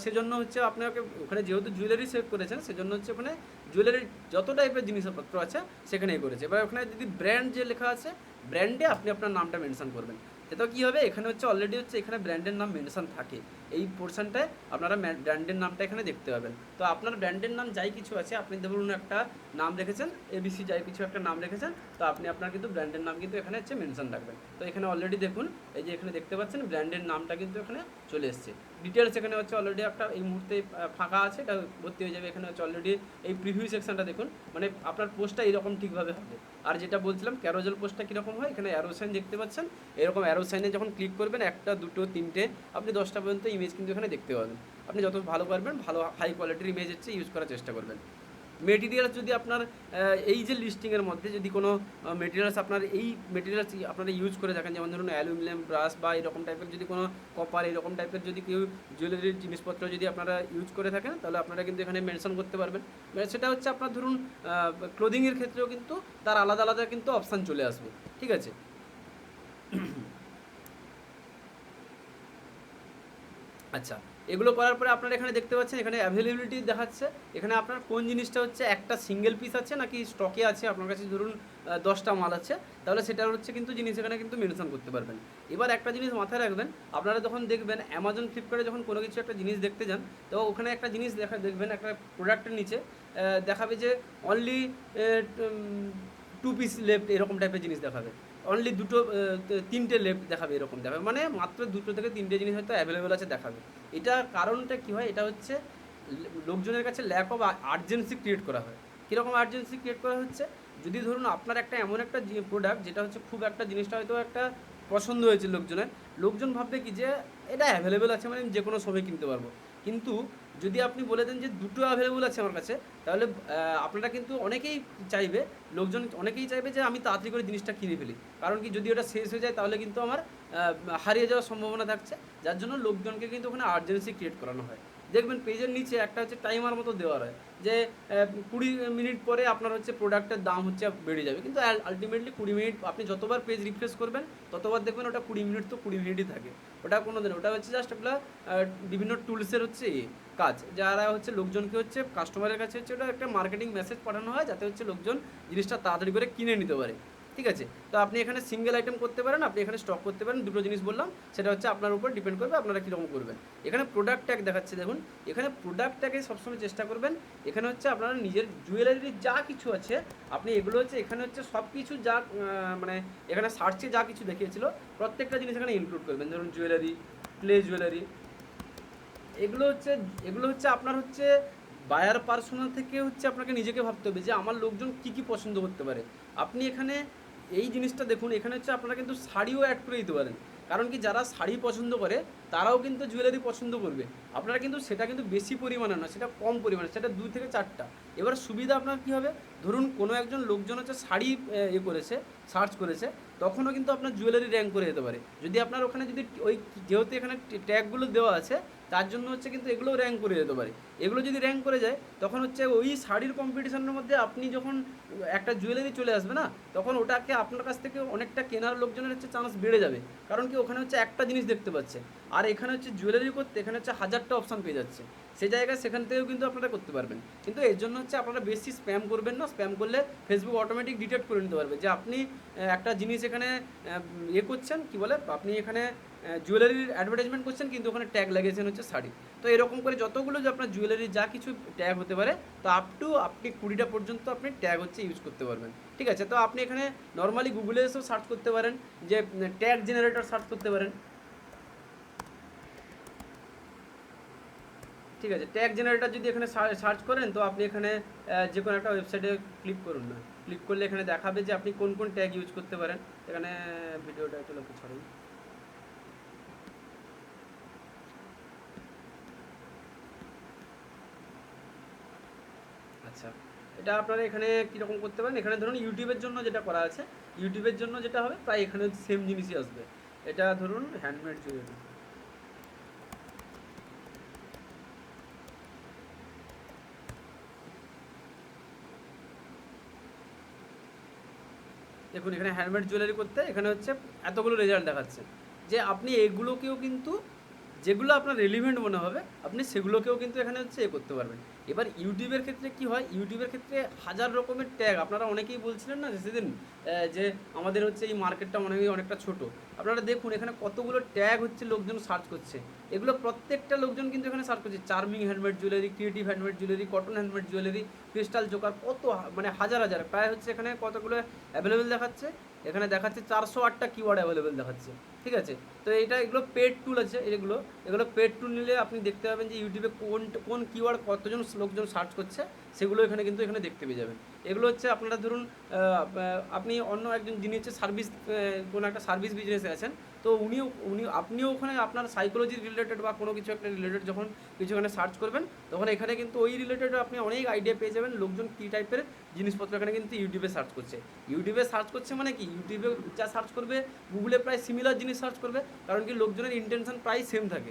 সেজন্য হচ্ছে আপনাকে ওখানে যেহেতু জুয়েলারি সেভ করেছেন, সেজন্য হচ্ছে ওখানে জুয়েলারির যত টাইপের জিনিসপত্র আছে সেখানে করেছে। এবার ওখানে যদি ব্র্যান্ড যে লেখা আছে, ব্র্যান্ডে আপনি আপনার নামটা মেনশন করবেন। সেটাও কী হবে, এখানে হচ্ছে অলরেডি হচ্ছে এখানে ব্র্যান্ডের নাম মেনশন থাকে, এই পোর্শনটায় আপনারা ব্র্যান্ডের নামটা এখানে দেখতে পাবেন। তো আপনার ব্র্যান্ডের নাম যাই কিছু আছে, আপনি ধরুন একটা নাম রেখেছেন এবিসি, যাই কিছু একটা নাম রেখেছেন, তো আপনি আপনার কিন্তু ব্র্যান্ডের নাম কিন্তু এখানে হচ্ছে মেনশন রাখবেন। তো এখানে অলরেডি দেখুন, এই যে এখানে দেখতে পাচ্ছেন ব্র্যান্ডের নামটা কিন্তু এখানে চলে এসছে। ডিটেলস এখানে হচ্ছে অলরেডি একটা এই মুহূর্তে ফাঁকা আছে, এটা ভর্তি হয়ে যাবে। এখানে হচ্ছে অলরেডি এই প্রিভিউ সেকশনটা দেখুন, মানে আপনার পোস্টটা এরকম ঠিকভাবে হবে। আর যেটা বলছিলাম ক্যারোজেল পোস্টটা কীরকম হয়, এখানে অ্যারো সাইন দেখতে পাচ্ছেন, এরকম অ্যারো সাইনে যখন ক্লিক করবেন, একটা দুটো তিনটে আপনি 10টা পর্যন্ত ইমেজ কিন্তু এখানে দেখতে পাবেন। আপনি যত ভালো পারবেন, ভালো হাই কোয়ালিটির ইমেজ হচ্ছে ইউজ করার চেষ্টা করবেন। মেটেরিয়ালস যদি আপনার এই যে লিস্টিংয়ের মধ্যে যদি কোনো মেটেরিয়ালস আপনার এই মেটেরিয়ালস আপনারা ইউজ করে থাকেন, যেমন ধরুন অ্যালুমিনিয়াম ব্রাশ বা এরকম টাইপের যদি কোনো কপার এরকম টাইপের যদি কেউ জুয়েলারির জিনিসপত্র যদি আপনারা ইউজ করে থাকেন, তাহলে আপনারা কিন্তু এখানে মেনশন করতে পারবেন। সেটা হচ্ছে আপনার ধরুন ক্লোদিংয়ের ক্ষেত্রেও কিন্তু তার আলাদা আলাদা কিন্তু অপশান চলে আসবে, ঠিক আছে। আচ্ছা, এগুলো করার পরে আপনারা এখানে দেখতে পাচ্ছেন, এখানে অ্যাভেলেবিলিটি দেখাচ্ছে, এখানে আপনার কোন জিনিসটা হচ্ছে একটা সিঙ্গেল পিস আছে নাকি স্টকে আছে। আপনার কাছে ধরুন 10টা মাল আছে, তাহলে সেটা হচ্ছে কিন্তু জিনিস এখানে কিন্তু মেনশন করতে পারবেন। এবার একটা জিনিস মাথায় রাখবেন, আপনারা যখন দেখবেন অ্যামাজন ফ্লিপকার্টে যখন কোনো কিছু একটা জিনিস দেখতে যান, তো ওখানে একটা জিনিস দেখবেন একটা প্রোডাক্টের নিচে দেখাবে যে অনলি 2 পিস লেফট, এরকম টাইপের জিনিস দেখাবে। অনলি তিনটে লেফট দেখাবে, এরকম দেখাবে, মানে মাত্র 2 থেকে 3টে জিনিস হয়তো অ্যাভেলেবেল আছে দেখাবে। এটা কারণটা কী হয়, এটা হচ্ছে লোকজনের কাছে ল্যাক অফ আর্জেন্সি ক্রিয়েট করা হয়। কীরকম আর্জেন্সি ক্রিয়েট করা হচ্ছে, যদি ধরুন আপনার একটা এমন একটা প্রোডাক্ট যেটা হচ্ছে খুব একটা জিনিসটা হয়তো একটা পছন্দ হয়েছে লোকজনের, লোকজন ভাববে কি যে এটা অ্যাভেলেবেল আছে মানে আমি যে কোনো সময় কিনতে পারবো। কিন্তু যদি আপনি বলে দেন যে 2টো অ্যাভেলেবেল আছে আমার কাছে, তাহলে আপনারা কিন্তু অনেকেই চাইবে, লোকজন অনেকেই চাইবে যে আমি তাড়াতাড়ি করে জিনিসটা কিনে ফেলি। কারণ কি, যদি ওটা শেষ হয়ে যায় তাহলে কিন্তু আমার হারিয়ে যাওয়ার সম্ভাবনা থাকছে, যার জন্য লোকজনকে কিন্তু ওখানে আর্জেন্সি ক্রিয়েট করানো হয়। দেখবেন পেজের নিচে একটা হচ্ছে টাইমার মতো দেওয়া হয় যে 20 মিনিট পরে আপনার হচ্ছে প্রোডাক্টের দাম হচ্ছে বেড়ে যাবে, কিন্তু আলটিমেটলি 20 মিনিট আপনি যতবার পেজ রিফ্রেশ করবেন ততবার দেখবেন ওটা 20 মিনিট তো 20 মিনিটই থাকে। ওটা কোনো দিন, ওটা হচ্ছে জাস্ট একটা বিভিন্ন টুলসের হচ্ছে কাজ, যারা হচ্ছে লোকজনকে হচ্ছে কাস্টমারের কাছে হচ্ছে ওটা একটা মার্কেটিং মেসেজ পাঠানো হয়, যাতে হচ্ছে লোকজন জিনিসটা তাড়াতাড়ি করে কিনে নিতে পারে, ঠিক আছে। তো আপনি এখানে সিঙ্গেল আইটেম করতে পারেন, আপনি এখানে স্টক করতে পারেন, দুটো জিনিস বললাম, সেটা হচ্ছে আপনার উপর ডিপেন্ড করবে আপনারা কীরকম করবেন। এখানে প্রোডাক্ট ট্যাগ দেখাচ্ছে, দেখুন এখানে প্রোডাক্ট ট্যাগে সবসময় চেষ্টা করবেন, এখানে হচ্ছে আপনারা নিজের জুয়েলারির যা কিছু আছে আপনি এগুলো হচ্ছে এখানে হচ্ছে সব কিছু যা মানে এখানে সার্চে যা কিছু দেখিয়েছিল প্রত্যেকটা জিনিস এখানে ইনক্লুড করবেন। ধরুন জুয়েলারি, প্লে জুয়েলারি, এগুলো হচ্ছে আপনার হচ্ছে বায়ার পার্সোনাল থেকে হচ্ছে আপনাকে নিজেকে ভাবতে হবে যে আমার লোকজন কী কী পছন্দ করতে পারে। আপনি এখানে এই জিনিসটা দেখুন, এখানে হচ্ছে আপনারা কিন্তু শাড়িও অ্যাড করে দিতে পারেন, কারণ কি যারা শাড়ি পছন্দ করে তারাও কিন্তু জুয়েলারি পছন্দ করবে। আপনারা কিন্তু সেটা কিন্তু বেশি পরিমাণে না, সেটা কম পরিমাণে, সেটা 2 থেকে 4টা। এবার সুবিধা আপনার কী হবে, ধরুন কোনো একজন লোকজন হচ্ছে শাড়ি করেছে, সার্চ করেছে, তখনও কিন্তু আপনার জুয়েলারি র্যাঙ্ক করে যেতে পারে। যদি আপনার ওখানে যদি ওই যেহেতু এখানে ট্যাগগুলো দেওয়া আছে, তার জন্য হচ্ছে কিন্তু এগুলো র্যাঙ্ক করে যেতে পারে। এগুলো যদি র্যাঙ্ক করে যায়, তখন হচ্ছে ওই শাড়ির কম্পিটিশনের মধ্যে আপনি যখন একটা জুয়েলারি চলে আসবে না, তখন ওটাকে আপনার কাছ থেকে অনেকটা কেনার লোকজনের হচ্ছে চান্স বেড়ে যাবে। কারণ কি, ওখানে হচ্ছে একটা জিনিস দেখতে পাচ্ছে, আর এখানে হচ্ছে জুয়েলারি করতে এখানে হচ্ছে 1000টা অপশান পেয়ে যাচ্ছে। সেই জায়গায় সেখান থেকেও কিন্তু আপনারা করতে পারবেন। কিন্তু এর জন্য হচ্ছে আপনারা বেশি স্প্যাম করবেন না, স্প্যাম করলে ফেসবুক অটোমেটিক ডিটেক্ট করে নিতে পারবে যে আপনি একটা জিনিস এখানে করছেন, কি বলে, আপনি এখানে জুয়েলারির অ্যাডভার্টাইজমেন্ট করছেন কিন্তু ওখানে ট্যাগ লাগিয়েছেন হচ্ছে শাড়ি। তো এরকম করে যতগুলো যে আপনার জুয়েলারি যা কিছু ট্যাগ হতে পারে, তো আপ টু আপনি 20টা পর্যন্ত আপনি ট্যাগ হচ্ছে ইউজ করতে পারবেন, ঠিক আছে। তো আপনি এখানে নর্মালি গুগলে এসেও সার্চ করতে পারেন, যে ট্যাগ জেনারেটর সার্চ করতে পারেন, ঠিক আছে। ট্যাগ জেনারেটর যদি এখানে সার্চ করেন, তো আপনি এখানে যে কোনো একটা ওয়েবসাইটে ক্লিক করুন না, ক্লিক করলে এখানে দেখাবে যে আপনি কোন কোন ট্যাগ ইউজ করতে পারেন। এখানে ভিডিওটা একটু লক্ষ্য ছড়াই। আচ্ছা, এটা আপনারা এখানে কীরকম করতে পারেন, এখানে ধরুন ইউটিউবের জন্য যেটা করা আছে, ইউটিউবের জন্য যেটা হবে প্রায় এখানে সেম জিনিসই আসবে। এটা ধরুন হ্যান্ডমেড জুয়েলারি, দেখুন এখানে হ্যান্ডমেড জুয়েলারি করতে এখানে হচ্ছে এতগুলো রেজাল্ট দেখাচ্ছে, যে আপনি এগুলোকেও কিন্তু যেগুলো আপনার রেলিভেন্ট মনে হবে আপনি সেগুলোকেও কিন্তু এখানে হচ্ছে করতে পারবেন। এবার ইউটিউবের ক্ষেত্রে কি হয়, ইউটিউবের ক্ষেত্রে হাজার রকমের ট্যাগ, আপনারা অনেকেই বলছিলেন না যে সেদিন যে আমাদের হচ্ছে এই মার্কেটটা মনে হয় অনেকটা ছোট, আপনারা দেখুন এখানে কতগুলো ট্যাগ হচ্ছে লোকজন সার্চ করছে, এগুলো প্রত্যেকটা লোকজন কিন্তু এখানে সার্চ করছে, charming handmade jewellery, creative handmade jewellery, cotton handmade jewellery, crystal Joker, কত মানে হাজার হাজার প্রায় হচ্ছে এখানে কতগুলো অ্যাভেলেবেল দেখাচ্ছে, এখানে দেখাচ্ছে 408টা কিওয়ার্ড অ্যাভেলেবেল দেখাচ্ছে, ঠিক আছে। তো এগুলো পেড টুল আছে, এগুলো পেড টুল নিলে আপনি দেখতে পাবেন যে ইউটিউবে কোন কিওয়ার্ড কতজন লোকজন সার্চ করছে সেগুলো এখানে কিন্তু এখানে দেখতে পেয়ে যাবেন। এগুলো হচ্ছে আপনারা ধরুন আপনি অন্য একজন যিনি হচ্ছে সার্ভিস কোনো একটা সার্ভিস বিজনেসে আছেন, তো আপনিও ওখানে আপনার সাইকোলজি রিলেটেড বা কোনো কিছু একটা রিলেটেড যখন কিছু এখানে সার্চ করবেন তখন এখানে কিন্তু ওই রিলেটেড আপনি অনেক আইডিয়া পেয়ে যাবেন, লোকজন কী টাইপের জিনিসপত্র এখানে কিন্তু ইউটিউবে সার্চ করছে। ইউটিউবে সার্চ করছে মানে কি, ইউটিউবে যা সার্চ করবে গুগলে প্রায় সিমিলার জিনিস সার্চ করবে, কারণ কি লোকজনের ইন্টেনশন প্রায় সেম থাকে,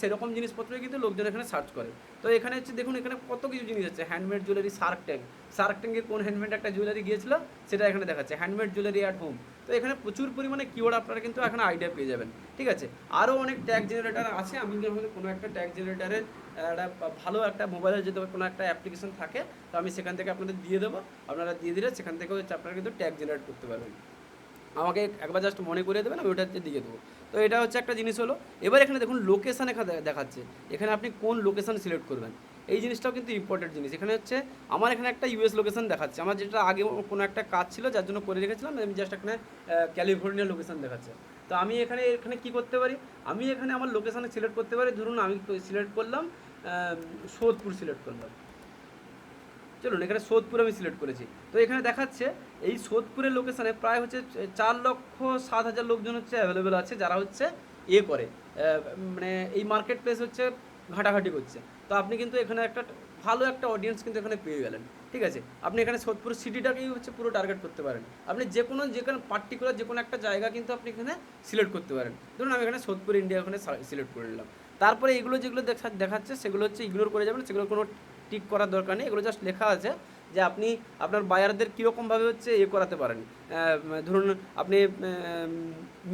সেরকম জিনিসপত্রই কিন্তু লোকজন এখানে সার্চ করে। তো এখানে হচ্ছে দেখুন এখানে কত কিছু জিনিস আছে, হ্যান্ডমেড জুয়েলারি, শার্ক ট্যাঙ্কে কোন হ্যান্ডমেড একটা জুয়েলারি গিয়েছিল সেটা এখানে দেখাচ্ছে, হ্যান্ডমেড জুয়েলারি অ্যাট হোম। তো এখানে প্রচুর পরিমাণে কিওয়ার্ড আপনারা কিন্তু এখানে আইডিয়া পেয়ে যাবেন, ঠিক আছে। আরও অনেক ট্যাগ জেনারেটার আছে, আমি যখন কোনো একটা ট্যাগ জেনারেটারের একটা ভালো একটা মোবাইলের যদি কোনো একটা অ্যাপ্লিকেশন থাকে তো আমি সেখান থেকে আপনাদের দিয়ে দেবো, আপনারা দিয়ে দিলে সেখান থেকে হচ্ছে আপনারা কিন্তু ট্যাগ জেনারেট করতে পারবেন, আমাকে একবার জাস্ট মনে করিয়ে দেবেন, আমি ওটাতে দিয়ে দেবো। তো এটা হচ্ছে একটা জিনিস হলো। এবার এখানে দেখুন লোকেশান এখানে দেখাচ্ছে, এখানে আপনি কোন লোকেশান সিলেক্ট করবেন, এই জিনিসটাও কিন্তু ইম্পর্টেন্ট জিনিস। এখানে হচ্ছে আমার এখানে একটা ইউএস লোকেশান দেখাচ্ছে, আমার যেটা আগে কোনো একটা কাজ ছিল যার জন্য করে রেখেছিলাম, আমি জাস্ট এখানে ক্যালিফোর্নিয়া লোকেশান দেখাচ্ছে। তো আমি এখানে কি করতে পারি, আমি এখানে আমার লোকেশানে সিলেক্ট করতে পারি, ধরুন আমি সিলেক্ট করলাম সোদপুর সিলেক্ট করলাম, চলুন এখানে সোদপুর আমি সিলেক্ট করেছি। তো এখানে দেখাচ্ছে এই সোদপুরের লোকেশানে প্রায় হচ্ছে 4,07,000 লোকজন হচ্ছে অ্যাভেলেবেল আছে, যারা হচ্ছে করে মানে এই মার্কেট প্লেস হচ্ছে ঘাটাঘাটি করছে। তো আপনি কিন্তু এখানে একটা ভালো একটা অডিয়েন্স কিন্তু এখানে পেয়ে গেলেন, ঠিক আছে। আপনি এখানে সোদপুর সিটিটাকেই হচ্ছে পুরো টার্গেট করতে পারেন, আপনি যেকোনো পার্টিকুলার যে কোনো একটা জায়গা কিন্তু আপনি এখানে সিলেক্ট করতে পারেন। ধরুন আমি এখানে সোদপুর ইন্ডিয়া এখানে সিলেক্ট করে নিলাম। তারপরে এগুলো যেগুলো দেখাচ্ছে সেগুলো হচ্ছে ইগনোর করে যাবেন, সেগুলো কোনো টিক করার দরকার নেই, এগুলো জাস্ট লেখা আছে যে আপনি আপনার বায়ারদের কীরকমভাবে হচ্ছে করতে পারেন। ধরুন আপনি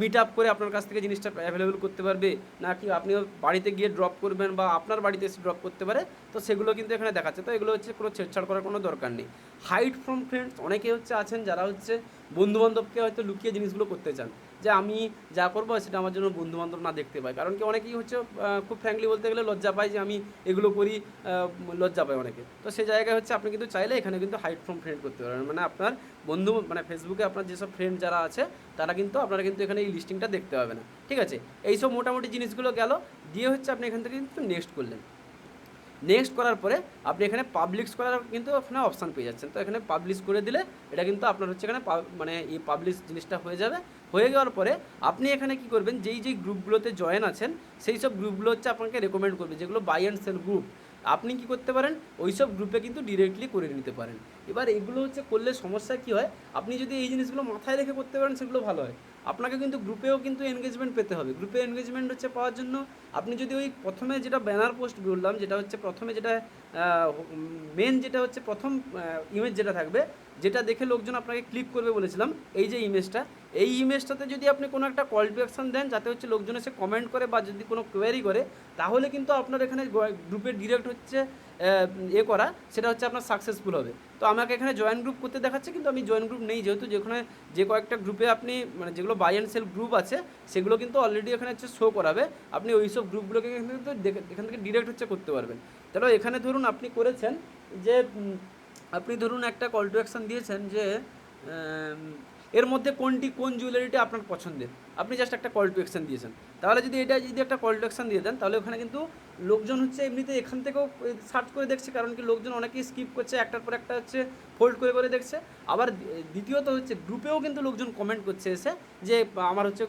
মিট আপ করে আপনার কাছ থেকে জিনিসটা অ্যাভেলেবেল করতে পারবে, নাকি আপনি বাড়িতে গিয়ে ড্রপ করবেন বা আপনার বাড়িতে এসে ড্রপ করতে পারে, তো সেগুলো কিন্তু এখানে দেখাচ্ছে। তো এগুলো হচ্ছে কোনো ছেড়ছাড় করার কোনো দরকার নেই। হাইড ফ্রম ফ্রেন্ডস, অনেকে হচ্ছে আছেন যারা হচ্ছে বন্ধুবান্ধবকে হয়তো লুকিয়ে জিনিসগুলো করতে চান, যে আমি যা করবো সেটা আমার জন্য বন্ধুবান্ধব না দেখতে পায়, কারণ কি অনেকেই হচ্ছে খুব ফ্র্যাঙ্কলি বলতে গেলে লজ্জা পায় যে আমি এগুলো করি, লজ্জা পায় অনেকে। তো সেই জায়গায় হচ্ছে আপনি কিন্তু চাইলে এখানে কিন্তু হাইড ফ্রম ফ্রেন্ড করতে পারবেন, মানে আপনার বন্ধু মানে ফেসবুকে আপনার যেসব ফ্রেন্ড যারা আছে তারা কিন্তু আপনারা কিন্তু এখানে এই লিস্টিংটা দেখতে পাবে না, ঠিক আছে। এইসব মোটামুটি জিনিসগুলো গেল, দিয়ে হচ্ছে আপনি এখান থেকে কিন্তু নেক্সট করলেন। নেক্সট করার পরে আপনি এখানে পাবলিশ করার কিন্তু ওখানে অপশান পেয়ে যাচ্ছেন। তো এখানে পাবলিশ করে দিলে এটা কিন্তু আপনার হচ্ছে এখানে মানে এই পাবলিশ জিনিসটা হয়ে যাবে। হয়ে যাওয়ার পরে আপনি এখানে কি করবেন, যেই গ্রুপগুলোতে জয়েন আছেন সেই সব গ্রুপগুলো হচ্ছে আপনাকে রেকমেন্ড করবে, যেগুলো বাই অ্যান্ড সেল গ্রুপ, আপনি কি করতে পারেন ওই সব গ্রুপে কিন্তু ডিরেক্টলি করে নিতে পারেন। এবার এগুলো হচ্ছে করলে সমস্যা কী হয়, আপনি যদি এই জিনিসগুলো মাথায় রেখে করতে পারেন সেগুলো ভালো হয়। আপনাকে কিন্তু গ্রুপেও কিন্তু এনগেজমেন্ট পেতে হবে, গ্রুপে এনগেজমেন্ট হচ্ছে পাওয়ার জন্য আপনি যদি ওই প্রথমে যেটা ব্যানার পোস্ট বললাম, যেটা হচ্ছে প্রথমে যেটা মেন যেটা হচ্ছে প্রথম ইমেজ যেটা থাকবে, যেটা দেখে লোকজন আপনাকে ক্লিক করবে বলেছিলাম, এই যে ইমেজটা, এই ইমেজটাতে যদি আপনি কোনো একটা কল টু অ্যাকশন দেন যাতে হচ্ছে লোকজন এসে কমেন্ট করে বা যদি কোনো কোয়েরি করে, তাহলে কিন্তু আপনার এখানে গ্রুপে ডিরেক্ট হচ্ছে করা, সেটা হচ্ছে আপনার সাকসেসফুল হবে। তো আমাকে এখানে জয়েন গ্রুপ করতে দেখাচ্ছে, কিন্তু আমি জয়েন গ্রুপ নেই, যেহেতু যেখানে যে কয়েকটা গ্রুপে আপনি মানে যেগুলো বাই অ্যান্ড সেল গ্রুপ আছে সেগুলো কিন্তু অলরেডি এখানে হচ্ছে শো করাবে, আপনি ওই সব গ্রুপগুলোকে এখান থেকে ডিরেক্ট হচ্ছে করতে পারবেন। তাহলে এখানে ধরুন আপনি করেছেন যে আপনি ধরুন একটা কল টু অ্যাকশন দিয়েছেন যে এর মধ্যে কোন জুয়েলারিটা আপনার পছন্দের, আপনি জাস্ট একটা কল টু অ্যাকশন দিয়েছেন। তাহলে যদি একটা কল টু অ্যাকশন দিয়ে দেন, তাহলে ওখানে কিন্তু লোকজন হচ্ছে এমনিতে এখান থেকেও সার্চ করে দেখছে, কারণ কি লোকজন অনেকেই স্কিপ করছে, একটার পর একটা হচ্ছে ফোল্ড করে দেখছে। আবার দ্বিতীয়ত হচ্ছে গ্রুপেও কিন্তু লোকজন কমেন্ট করছে এসে যে আমার হচ্ছে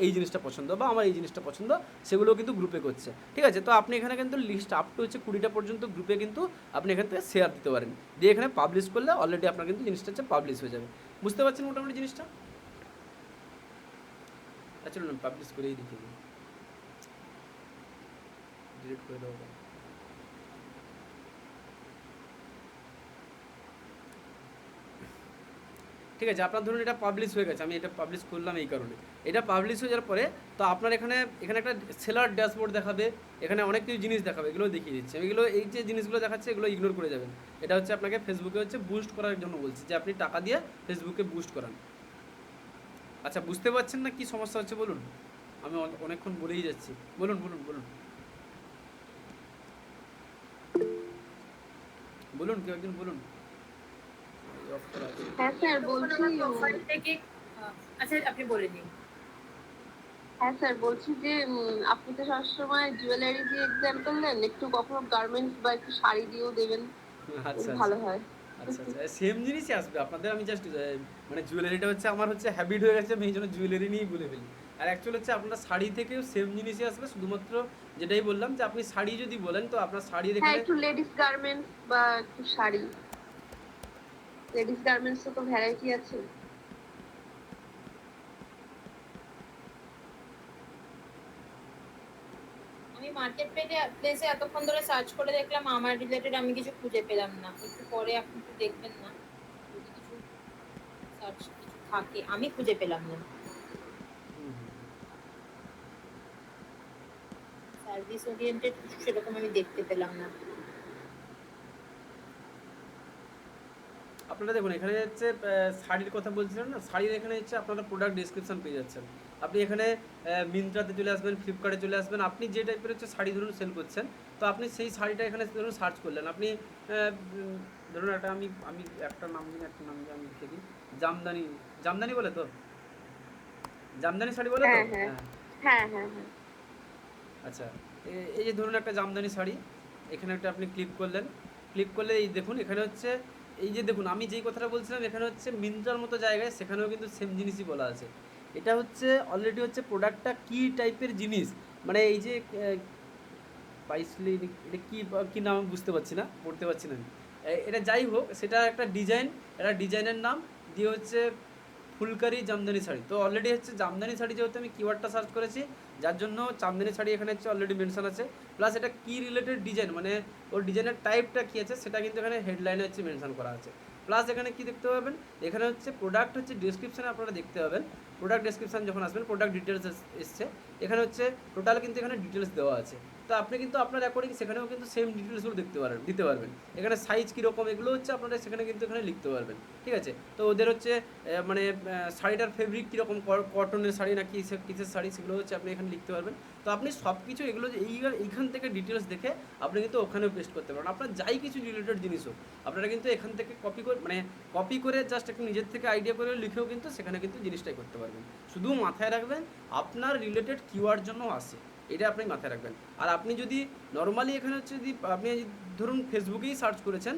এই জিনিসটা পছন্দ বা আমার এই জিনিসটা পছন্দ, সেগুলোও কিন্তু গ্রুপে করছে, ঠিক আছে। তো আপনি এখানে কিন্তু লিস্ট আপ টু হচ্ছে 20টা পর্যন্ত গ্রুপে কিন্তু আপনি এখান থেকে শেয়ার দিতে পারেন, দিয়ে এখানে পাবলিশ করলে অলরেডি আপনার কিন্তু জিনিসটা হচ্ছে পাবলিশ হয়ে যাবে। বুঝতে পারছেন মোটামুটি জিনিসটা? চলুন পাবলিশ করেই দেখিয়ে দিই, ডিলিট করে দেবো। ঠিক আছে, আপনার ধরুন এটা পাবলিশ হয়ে গেছে, আমি এটা পাবলিশ করলাম এই কারণে। এটা পাবলিশ হয়ে যাওয়ার পরে তো আপনার এখানে এখানে একটা সেলার ড্যাশবোর্ড দেখাবে, এখানে অনেক কিছু জিনিস দেখাবে, এগুলো দেখিয়ে দিচ্ছে। এগুলো এই যে জিনিসগুলো দেখাচ্ছে এগুলো ইগনোর করে যাবেন। এটা হচ্ছে আপনাকে ফেসবুকে হচ্ছে বুস্ট করার জন্য বলছি, যে আপনি টাকা দিয়ে ফেসবুকে বুস্ট করান। আচ্ছা, বুঝতে পারছেন না কি সমস্যা হচ্ছে বলুন? আমি অনেকক্ষণ বলেই যাচ্ছি, বলুন বলুন বলুন বলুন, কেউ একদিন বলুন। অফ করা আছে। হ্যাঁ স্যার বলছি, প্রোফাইল থেকে আচ্ছা আপনি বলে দিন। হ্যাঁ স্যার বলছি যে আপনি তো সবসময় জুয়েলারি দিয়ে এক্সাম্পল দেন, একটু কখনো গার্মেন্টস বা একটু শাড়ি দিয়েও দেবেন, আচ্ছা ভালো হয়। আচ্ছা আচ্ছা, সেম জিনিসই আসবে আপনাদের। আমি জাস্ট মানে জুয়েলারিটা হচ্ছে আমার হচ্ছে হ্যাবিট হয়ে গেছে, আমি এই জন্য জুয়েলারি নিয়েই বলে ফেলি। আর অ্যাকচুয়ালি হচ্ছে আপনার শাড়ি থেকেও সেম জিনিসই আসবে, শুধুমাত্র যেটাই বললাম যে আপনি শাড়ি যদি বলেন তো আপনার শাড়ির হ্যাঁ এখানে একটু লেডিস গার্মেন্টস বা একটু শাড়ি, লেডিস গার্মেন্টস তো ভ্যারাইটি আছে। আমি মার্কেট প্লেসে এতক্ষণ ধরে সার্চ করে দেখলাম, আমার রিলেটেড আমি কিছু খুঁজে পেলাম না। একটু পরে আপনি একটু দেখবেন না, যদি কিছু সার্চ কিছু থাকে, আমি খুঁজে পেলাম না। সার্ভিস ওরিয়েন্টেড কিছু সেরকম আমি দেখতে পেলাম না। আপনারা দেখুন এখানে হচ্ছে শাড়ির কথা বলছিলেন না, শাড়ির এখানে হচ্ছে আপনারা প্রোডাক্ট ডিসক্রিপশন পেয়ে যাচ্ছেন। আপনি এখানে মিন্ত্রাতে চলে আসবেন, ফ্লিপকার্টে চলে আসবেন, আপনি যে টাইপের হচ্ছে শাড়ি ধরুন সেল করছেন, তো আপনি সেই শাড়িটা এখানে ধরুন সার্চ করলেন। আপনি ধরুন একটা আমি আমি একটা নাম দিন, একটা নাম দিয়ে আমি লিখে দিই, জামদানি। জামদানি বলে তো, জামদানি শাড়ি বলে তো? হ্যাঁ হ্যাঁ হ্যাঁ হ্যাঁ হ্যাঁ। আচ্ছা, এই যে ধরুন একটা জামদানি শাড়ি, এখানে একটা আপনি ক্লিক করলেন। ক্লিক করলে এই দেখুন এখানে হচ্ছে, এই যে দেখুন আমি যেই কথাটা বলছিলাম এখানে হচ্ছে মিন্ত্রার মতো জায়গায়, সেখানেও কিন্তু সেম জিনিসই বলা আছে। এটা হচ্ছে অলরেডি হচ্ছে প্রোডাক্টটা কী টাইপের জিনিস, মানে এই যে পাইসলি, এটা কী কী নাম আমি বুঝতে পারছি না, পড়তে পারছি না আমি। এটা যাই হোক, সেটা একটা ডিজাইন, এটা ডিজাইনের নাম দিয়ে হচ্ছে ফুলকারি জামদানি শাড়ি। তো অলরেডি হচ্ছে জামদানি শাড়ি যেহেতু আমি কিওয়ার্ডটা সার্চ করেছি, যার জন্য জামদানি শাড়ি এখানে হচ্ছে অলরেডি মেনশন আছে। প্লাস এটা কী রিলেটেড ডিজাইন, মানে ওর ডিজাইনের টাইপটা কী আছে সেটা কিন্তু এখানে হেডলাইনে হচ্ছে মেনশন করা আছে। প্লাস এখানে কী দেখতে পাবেন, এখানে হচ্ছে প্রোডাক্ট হচ্ছে ডেসক্রিপশানে আপনারা দেখতে পাবেন। প্রোডাক্ট ডেসক্রিপশান যখন আসবেন, প্রোডাক্ট ডিটেলস এসছে, এখানে হচ্ছে টোটাল কিন্তু এখানে ডিটেলস দেওয়া আছে। তো আপনি কিন্তু আপনার অ্যাকর্ডিং সেখানেও কিন্তু সেম ডিটেলসগুলো দিতে পারবেন। এখানে সাইজ কীরকম এগুলো হচ্ছে আপনারা সেখানে কিন্তু এখানে লিখতে পারবেন। ঠিক আছে, তো ওদের হচ্ছে মানে শাড়িটার ফেব্রিক কীরকম, কটনের শাড়ি না কিসের শাড়ি, সেগুলো হচ্ছে আপনি এখানে লিখতে পারবেন। তো আপনি সব কিছু এগুলো এইখান থেকে ডিটেলস দেখে আপনি কিন্তু ওখানেও পেস্ট করতে পারেন। আপনার যাই কিছু রিলেটেড জিনিস হোক, আপনারা কিন্তু এখান থেকে কপি করে জাস্ট একটু নিজের থেকে আইডিয়া করে লিখেও কিন্তু সেখানে কিন্তু জিনিসটাই করতে পারবেন। শুধু মাথায় রাখবেন আপনার রিলেটেড কিওয়ার্ড জন্য আসে, এটা আপনি মাথায় রাখবেন। আর আপনি যদি নর্মালি এখানে হচ্ছে যদি আপনি ধরুন ফেসবুকেই সার্চ করেছেন,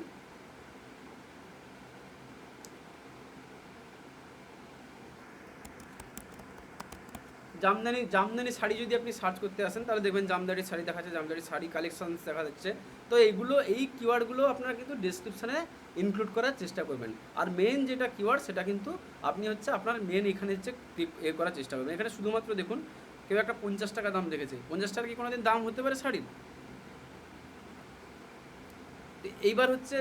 জামদানি শাড়ি যদি আপনি সার্চ করতে আসেন, তাহলে দেখবেন জামদানি শাড়ি দেখা যাচ্ছে, জামদানি শাড়ি কালেকশনস দেখা যাচ্ছে। তো এইগুলো, এই কিওয়ার্ডগুলো আপনারা কিন্তু ডেসক্রিপশানে ইনক্লুড করার চেষ্টা করবেন। আর মেন যেটা কিওয়ার্ড সেটা কিন্তু আপনি হচ্ছে আপনার মেন এখানে হচ্ছে করার চেষ্টা করবেন। এখানে শুধুমাত্র দেখুন কেউ একটা 50 টাকা দাম দেখেছে, 50 টাকা কি কোনো দিন দাম হতে পারে শাড়ির? এইবার হচ্ছে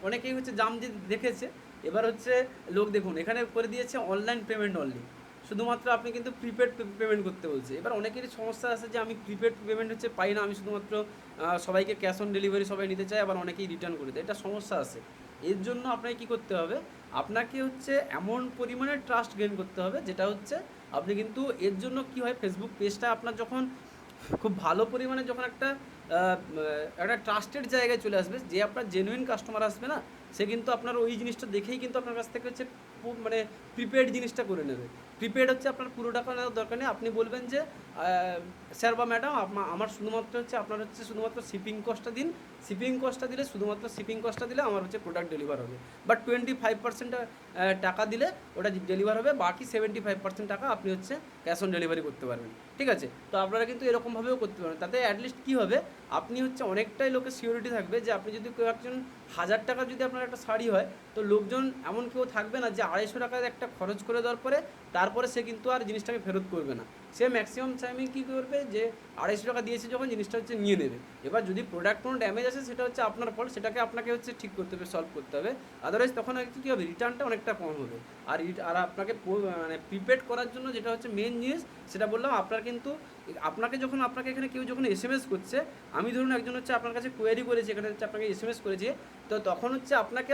অনেকেই হচ্ছে দাম দেখেছে, এবার হচ্ছে লোক দেখুন এখানে করে দিয়েছে অনলাইন পেমেন্ট অনলি, শুধুমাত্র আপনি কিন্তু প্রিপেড পেমেন্ট করতে বলছে। এবার অনেকেরই সমস্যা আছে যে আমি প্রিপেড পেমেন্ট হচ্ছে পাই না, আমি শুধুমাত্র সবাইকে ক্যাশ অন ডেলিভারি সবাই নিতে চাই, আবার অনেকেই রিটার্ন করে দেয়, এটা সমস্যা আছে। এর জন্য আপনাকে কী করতে হবে, আপনাকে হচ্ছে এমন পরিমাণে ট্রাস্ট গেইন করতে হবে, যেটা হচ্ছে আপনি কিন্তু এর জন্য কী হয়, ফেসবুক পেজটা আপনার যখন খুব ভালো পরিমাণে যখন একটা ট্রাস্টেড জায়গায় চলে আসবে, যে আপনার জেনুইন কাস্টমার আসবে না, সে কিন্তু আপনার ওই জিনিসটা দেখেই কিন্তু আপনার কাছ থেকে হচ্ছে মানে প্রিপেড জিনিসটা করে নেবে। প্রিপেড হচ্ছে আপনার পুরো টাকা নেওয়ার দরকার নেই, আপনি বলবেন যে স্যার বা ম্যাডাম আমার শুধুমাত্র হচ্ছে আপনার হচ্ছে শুধুমাত্র শিপিং কস্টটা দিন, শিপিং কস্টটা দিলে শুধুমাত্র শিপিং কস্টটা দিলে আমার হচ্ছে প্রোডাক্ট ডেলিভার হবে, বাট 25% টাকা দিলে ওটা ডেলিভার হবে, বাকি 75% টাকা আপনি হচ্ছে ক্যাশ অন ডেলিভারি করতে পারবেন। ঠিক আছে, তো আপনারা কিন্তু এরকমভাবেও করতে পারেন, তাতে অ্যাটলিস্ট কী হবে, আপনি হচ্ছে অনেকটাই লোকের সিওরিটি থাকবে যে আপনি যদি কেউ একজন 1000 টাকা যদি আপনার একটা শাড়ি হয়, তো লোকজন এমন কেউ থাকবে না যে 250 টাকার একটা খরচ করে দেওয়ার পরে তারপরে সে কিন্তু আর জিনিসটাকে ফেরত করবে না। সে ম্যাক্সিমাম টাইমে কী করবে, যে 250 টাকা দিয়েছে যখন, জিনিসটা হচ্ছে নিয়ে নেবে। এবার যদি প্রোডাক্ট কোনো ড্যামেজ আসে সেটা হচ্ছে আপনার ফল্ট, সেটাকে আপনাকে হচ্ছে ঠিক করতে হবে, সলভ করতে হবে। আদারওয়াইজ তখন আর কী হবে, রিটার্নটা অনেকটা কম হবে। আর আপনাকে মানে প্রিপেড করার জন্য যেটা হচ্ছে মেন জিনিস, সেটা বললাম আপনার কিন্তু আপনাকে এখানে কেউ যখন এসএমএস করছে, আমি ধরুন একজন হচ্ছে আপনার কাছে কোয়েরি করেছি, এখানে হচ্ছে আপনাকে এসএমএস করেছে, তো তখন হচ্ছে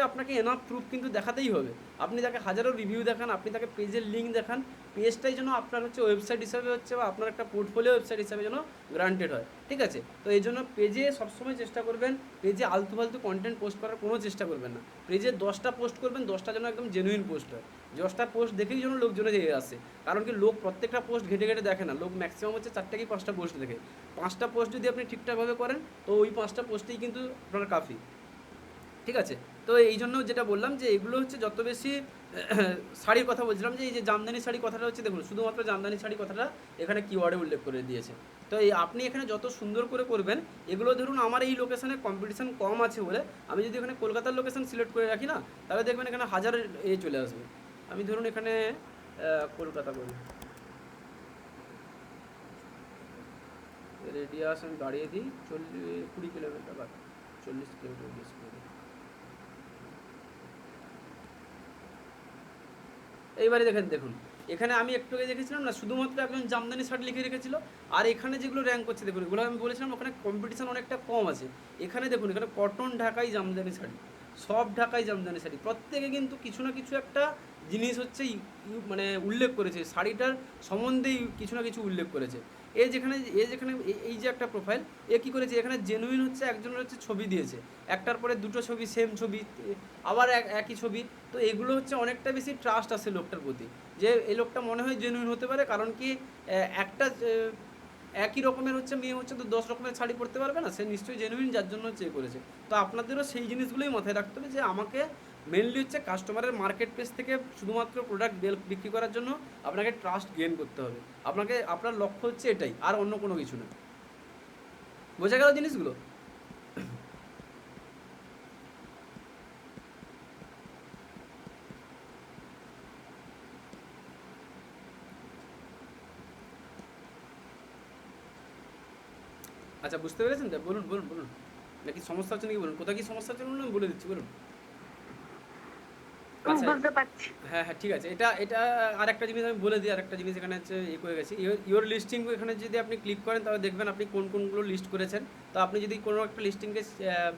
আপনাকে এনাফ প্রুফ কিন্তু দেখাতেই হবে। আপনি তাকে হাজারো রিভিউ দেখান, আপনি তাকে পেজের লিঙ্ক দেখান, পেজটাই যেন আপনার হচ্ছে ওয়েবসাইট হিসাবে হচ্ছে, বা আপনার একটা পোর্টফোলিও ওয়েবসাইট হিসাবে যেন গ্রান্টেড হয়, ঠিক আছে? তো এই জন্য পেজে সবসময় চেষ্টা করবেন, পেজে আলতু ফালতু কন্টেন্ট পোস্ট করার কোনো চেষ্টা করবেন না। পেজে 10টা পোস্ট করবেন, 10টা যেন একদম জেনুইন পোস্ট হয়, 10টা পোস্ট দেখেই যেন লোকজনে যেয়ে আসে। কারণ কি, লোক প্রত্যেকটা পোস্ট ঘেটে ঘেটে দেখে না, লোক ম্যাক্সিমাম হচ্ছে 4টা কি 5টা পোস্ট দেখে। 5টা পোস্ট যদি আপনি ঠিকঠাকভাবে করেন, তো ওই 5টা পোস্টেই কিন্তু আপনার কাফি, ঠিক আছে? তো এই জন্য যেটা বললাম যে এগুলো হচ্ছে যত বেশি শাড়ির কথা বলছিলাম, যে এই যে জামদানি শাড়ি কথাটা হচ্ছে, দেখুন শুধুমাত্র জামদানি শাড়ি কথাটা এখানে কিওয়ার্ডে উল্লেখ করে দিয়েছে। তো এই আপনি এখানে যত সুন্দর করে করবেন, এগুলো ধরুন আমার এই লোকেশনে কম্পিটিশন কম আছে বলে আমি যদি এখানে কলকাতার লোকেশন সিলেক্ট করে রাখি না, তাহলে দেখবেন এখানে হাজার চলে আসবে। আমি ধরুন এখানে কলকাতা বলি, রেডিয়াস আমি বাড়িয়ে দিই 20 কিলোমিটার বা 40 কিলোমিটার রেডিয়াস করে দিই। এইবারে দেখুন এখানে আমি একটু আগে দেখেছিলাম না, শুধুমাত্র একজন জামদানি শাড়ি লিখে রেখেছিল, আর এখানে যেগুলো র্যাঙ্ক করছে দেখুন, এগুলো আমি বলেছিলাম ওখানে কম্পিটিশন অনেকটা কম আছে। এখানে দেখুন, এখানে কটন ঢাকাই জামদানি শাড়ি, সব ঢাকাই জামদানি শাড়ি, প্রত্যেকে কিন্তু কিছু না কিছু একটা জিনিস হচ্ছে মানে উল্লেখ করেছে, শাড়িটার সম্বন্ধেই কিছু না কিছু উল্লেখ করেছে। যেখানে এই যে একটা প্রোফাইল, কী করেছে, এখানে জেনুইন হচ্ছে একজনের হচ্ছে ছবি দিয়েছে, একটার পরে দুটো ছবি, সেম ছবি, আবার একই ছবি। তো এগুলো হচ্ছে অনেকটা বেশি ট্রাস্ট আছে লোকটার প্রতি, যে এই লোকটা মনে হয় জেনুইন হতে পারে। কারণ কি, একটা একই রকমের হচ্ছে মেয়ে হচ্ছে তো 10 রকমের শাড়ি পরতে পারবে না, সে নিশ্চয়ই জেনুইন, যার জন্য হচ্ছে করেছে। তো আপনাদেরও সেই জিনিসগুলোই মাথায় রাখতে হবে, যে আমাকে মেনলি হচ্ছে কাস্টমারের মার্কেট প্লেস থেকে শুধুমাত্র প্রোডাক্ট বিক্রি করার জন্য আপনাকে ট্রাস্ট গেইন করতে হবে। আপনার লক্ষ্য হচ্ছে এটাই, আর অন্য কোনো কিছু না। বোঝা গেল জিনিসগুলো? আচ্ছা, বুঝতে পেরেছেন তো? বলুন বলুন বলুন, নাকি সমস্যা হচ্ছে নাকি বলুন, কোথায় কি সমস্যা হচ্ছে বলুন, আমি বলে দিচ্ছি, বলুন। আচ্ছা, বুঝতে পারছি। হ্যাঁ হ্যাঁ, ঠিক আছে। এটা আর একটা জিনিস আমি বলে দিই, আর একটা জিনিস এখানে হচ্ছে করে গেছি, ইওর লিস্টিং, এখানে যদি আপনি ক্লিক করেন তাহলে দেখবেন আপনি কোনগুলো লিস্ট করেছেন। তো আপনি যদি কোনো একটা লিস্টিংকে,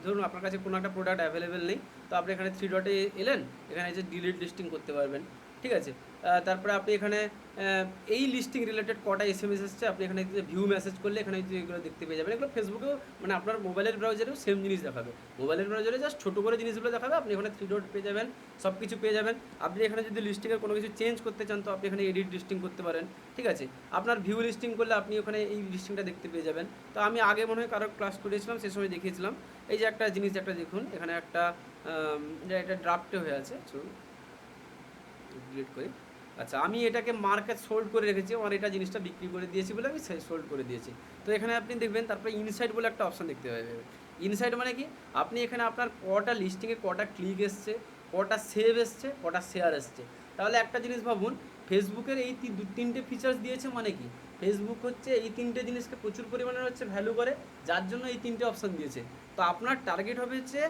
ধরুন আপনার কাছে কোনো একটা প্রোডাক্ট অ্যাভেলেবেল নেই, তো আপনি এখানে 3 ডটে এলেন, এখানে যে ডিলিট লিস্টিং করতে পারবেন, ঠিক আছে? তারপরে আপনি এখানে এই লিস্টিং রিলেটেড কটা এসএমএস এসছে, আপনি এখানে ভিউ মেসেজ করলে এখানে এগুলো দেখতে পেয়ে যাবেন। এগুলো ফেসবুকেও, মানে আপনার মোবাইলের ব্রাউজারেও সেম জিনিস দেখাবে, মোবাইলের ব্রাউজারে জাস্ট ছোটো করে জিনিসগুলো দেখাবে, আপনি এখানে 3 ডট পেয়ে যাবেন, সব কিছু পেয়ে যাবেন। আপনি এখানে যদি লিস্টিংয়ের কোনো কিছু চেঞ্জ করতে চান, তো আপনি এখানে এডিট লিস্টিং করতে পারেন, ঠিক আছে? আপনার ভিউ লিস্টিং করলে আপনি ওখানে এই লিস্টিংটা দেখতে পেয়ে যাবেন। তো আমি আগে মনে হয় কারো ক্লাস করেছিলাম, সে সময় দেখিয়েছিলাম। এই যে একটা জিনিস, একটা দেখুন এখানে একটা এটা ড্রাফটে হয়ে আছে, চলুন ডিলিট করি। আচ্ছা, আমি এটাকে মার্কেট সোল্ড করে রেখেছি, আমার এটা জিনিসটা বিক্রি করে দিয়েছি বলে আমি সোল্ড করে দিয়েছি। তো এখানে আপনি দেখবেন, তারপরে ইনসাইট বলে একটা অপশান দেখতে পাবেন। ইনসাইট মানে কি, আপনি এখানে আপনার কটা লিস্টিংয়ে কটা ক্লিক এসছে, কটা সেভ এসছে, কটা শেয়ার এসছে। তাহলে একটা জিনিস ভাবুন, ফেসবুকের এই 3টে ফিচার্স দিয়েছে, মানে কি, ফেসবুক হচ্ছে এই 3টে জিনিসকে প্রচুর পরিমাণে হচ্ছে ভ্যালু করে, যার জন্য এই 3টে অপশান দিয়েছে। তো আপনার টার্গেট হবে হচ্ছে,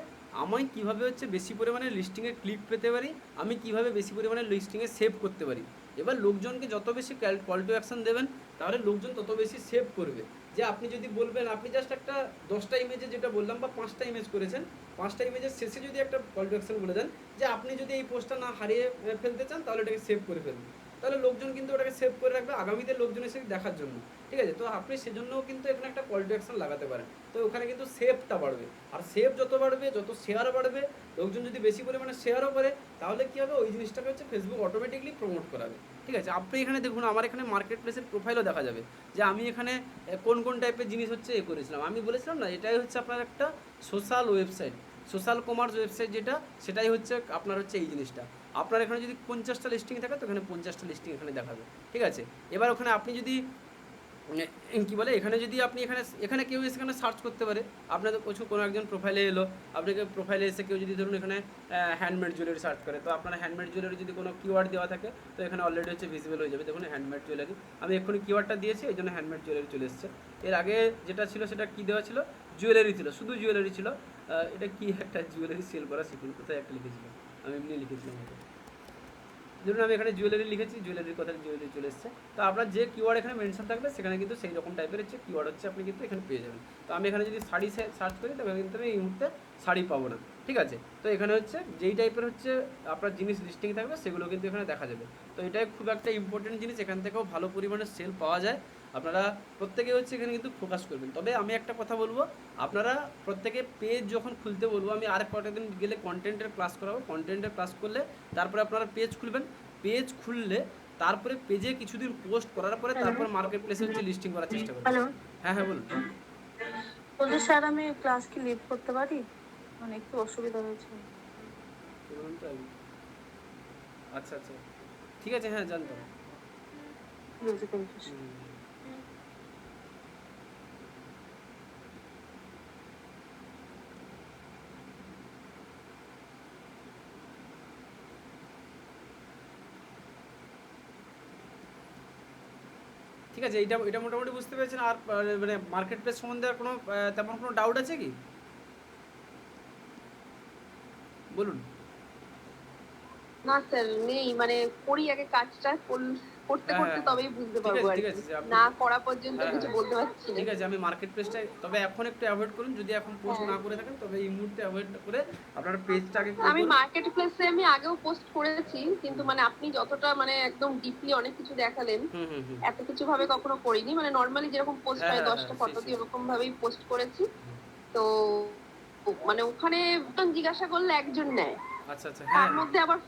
আমি কীভাবে হচ্ছে বেশি পরিমাণে লিস্টিংয়ে ক্লিক পেতে পারি, আমি কীভাবে বেশি পরিমাণে লিস্টিংয়ে সেভ করতে পারি। এবার লোকজনকে যত বেশি কল টু অ্যাকশন দেবেন, তাহলে লোকজন তত বেশি সেভ করবে। যে আপনি যদি বলবেন, আপনি জাস্ট একটা 10টা ইমেজে যেটা বললাম, বা 5টা ইমেজ করেছেন, 5টা ইমেজের শেষে যদি একটা কল টু অ্যাকশন বলে দেন, যে আপনি যদি এই পোস্টটা না হারিয়ে ফেলতে চান, তাহলে এটাকে সেভ করে ফেলুন, তাহলে লোকজন কিন্তু ওটাকে সেভ করে রাখবে আগামীতে লোকজন এসে দেখার জন্য, ঠিক আছে? তো আপনি সেজন্যও কিন্তু এখানে একটা কল টু অ্যাকশন লাগাতে পারেন। তো ওখানে কিন্তু সেভটা বাড়বে, আর সেভ যত বাড়বে, যত শেয়ার বাড়বে, লোকজন যদি বেশি পরিমাণে শেয়ারও করে, তাহলে কী হবে, ওই জিনিসটাকে হচ্ছে ফেসবুক অটোমেটিকলি প্রমোট করাবে, ঠিক আছে? আপনি এখানে দেখুন, আমার এখানে মার্কেট প্লেসের প্রোফাইলও দেখা যাবে, যে আমি এখানে কোন টাইপের জিনিস হচ্ছে করেছিলাম। আমি বলেছিলাম না, এটাই হচ্ছে আপনার একটা social website, social commerce website, সেটাই হচ্ছে আপনার হচ্ছে এই জিনিসটা। আপনার এখানে যদি 50টা লিস্টিং থাকে, তো এখানে 50টা লিস্টিং এখানে দেখাবে, ঠিক আছে? এবার ওখানে আপনি যদি কি বলে এখানে যদি আপনি এখানে কেউ এসে এখানে সার্চ করতে পারে, আপনাদের কোনো একজন প্রোফাইলে এলো, আপনাকে প্রোফাইলে এসে কেউ যদি ধরুন এখানে হ্যান্ডমেড জুয়েলারি সার্চ করে, তো আপনার হ্যান্ডমেড জুয়েলারি যদি কোনো কিওয়ার্ড দেওয়া থাকে তো এখানে অলরেডি হচ্ছে ভিজিবল হয়ে যাবে। দেখুন হ্যান্ডমেড জুয়েলারি, আমি এক্ষুনি কিওয়ার্ডটা দিয়েছি, এই জন্য হ্যান্ডমেড জুয়েলারি চলে এসেছে। এর আগে যেটা ছিল সেটা কি দেওয়া ছিল, জুয়েলারি ছিল, শুধু জুয়েলারি ছিল। এটা কি একটা জুয়েলারি সেল করা শিখুন, কোথায় একটা লিখেছিলাম, আমি এমনি লিখেছিলাম হয়তো। ধরুন আমি এখানে জুয়েলারি লিখেছি, জুয়েলারির কথা জুয়েলারি চলে এসেছে। তো আপনার যে কিওয়ার্ড এখানে মেনশন থাকবে সেখানে কিন্তু সেই রকম টাইপের হচ্ছে কিওয়ার্ড হচ্ছে আপনি কিন্তু এখানে পেয়ে যাবেন। তো আমি এখানে যদি শাড়ি সার্চ করি তবে কিন্তু আমি এই মুহূর্তে শাড়ি পাবো না, ঠিক আছে। তো এখানে হচ্ছে যেই টাইপের হচ্ছে আপনার জিনিস লিস্টিং থাকবে সেগুলো কিন্তু এখানে দেখা যাবে। তো এটাই খুব একটা ইম্পর্টেন্ট জিনিস, এখান থেকেও ভালো পরিমাণে সেল পাওয়া যায়। আপনারা প্রত্যেকে হচ্ছে এখানে কিন্তু ফোকাস করবেন। তবে আমি একটা কথা বলবো, আপনারা প্রত্যেকে পেজ যখন খুলতে বলবো, আমি আর কয়েকটা দিন গেলে কন্টেন্টের ক্লাস করাবো, কন্টেন্টের ক্লাস করলে তারপরে আপনারা পেজ খুলবেন, পেজ খুললে তারপরে পেজে কিছুদিন পোস্ট করার পরে তারপর মার্কেট প্লেসে হচ্ছে লিস্টিং করার চেষ্টা করবেন। হ্যালো, হ্যাঁ বলুন। বলছি স্যার আমি ক্লাস কি লিভ করতে পারি, মানে একটু অসুবিধা হয়েছে। বলুন তো আমি। আচ্ছা ঠিক আছে, হ্যাঁ জানতাম। বুঝতে পেরেছি। ঠিক আছে, এটা মোটামুটি বুঝতে পেরেছেন। আর মানে মার্কেট প্লেস সম্বন্ধে আর কোনো তেমন কোনো ডাউট আছে কি, বলুন। না স্যার নেই, মানে করি আগে কাজটা করতে হ্যাঁ, করতে হ্যাঁ, তবেই বুঝতে ঠিক পারবো আছে, আর ঠিক কি। আছে, আপনি না করা পর্যন্ত হ্যাঁ, কিছু হ্যাঁ, বলতে পারছি না। ঠিক আছে, আমি মার্কেট প্লেসটা তবে এখন একটু অ্যাভয়েড করুন, যদি এখন পোস্ট হ্যাঁ। না করে থাকেন তবে এই মুহূর্তে অ্যাভয়েড করে আপনার পেজটা আগে আমি করুন। মার্কেট প্লেসে আমি আগেও পোস্ট করেছি, কিন্তু মানে আপনি যতটা মানে একদম ডিপলি অনেক কিছু দেখালেন, হুম। এত কিছু ভাবে কখনো করিনি। মানে নর্মালি যেরকম পোস্ট হ্যাঁ, হয় হ্যাঁ, 10টা হ্যাঁ, ফটো সেই। দিয়ে ওরকম ভাবেই পোস্ট করেছি। তো মানে ওখানে জিজ্ঞাসা করলে একজন নেয়, আচ্ছা তার হ্যাঁ। মধ্যে আবার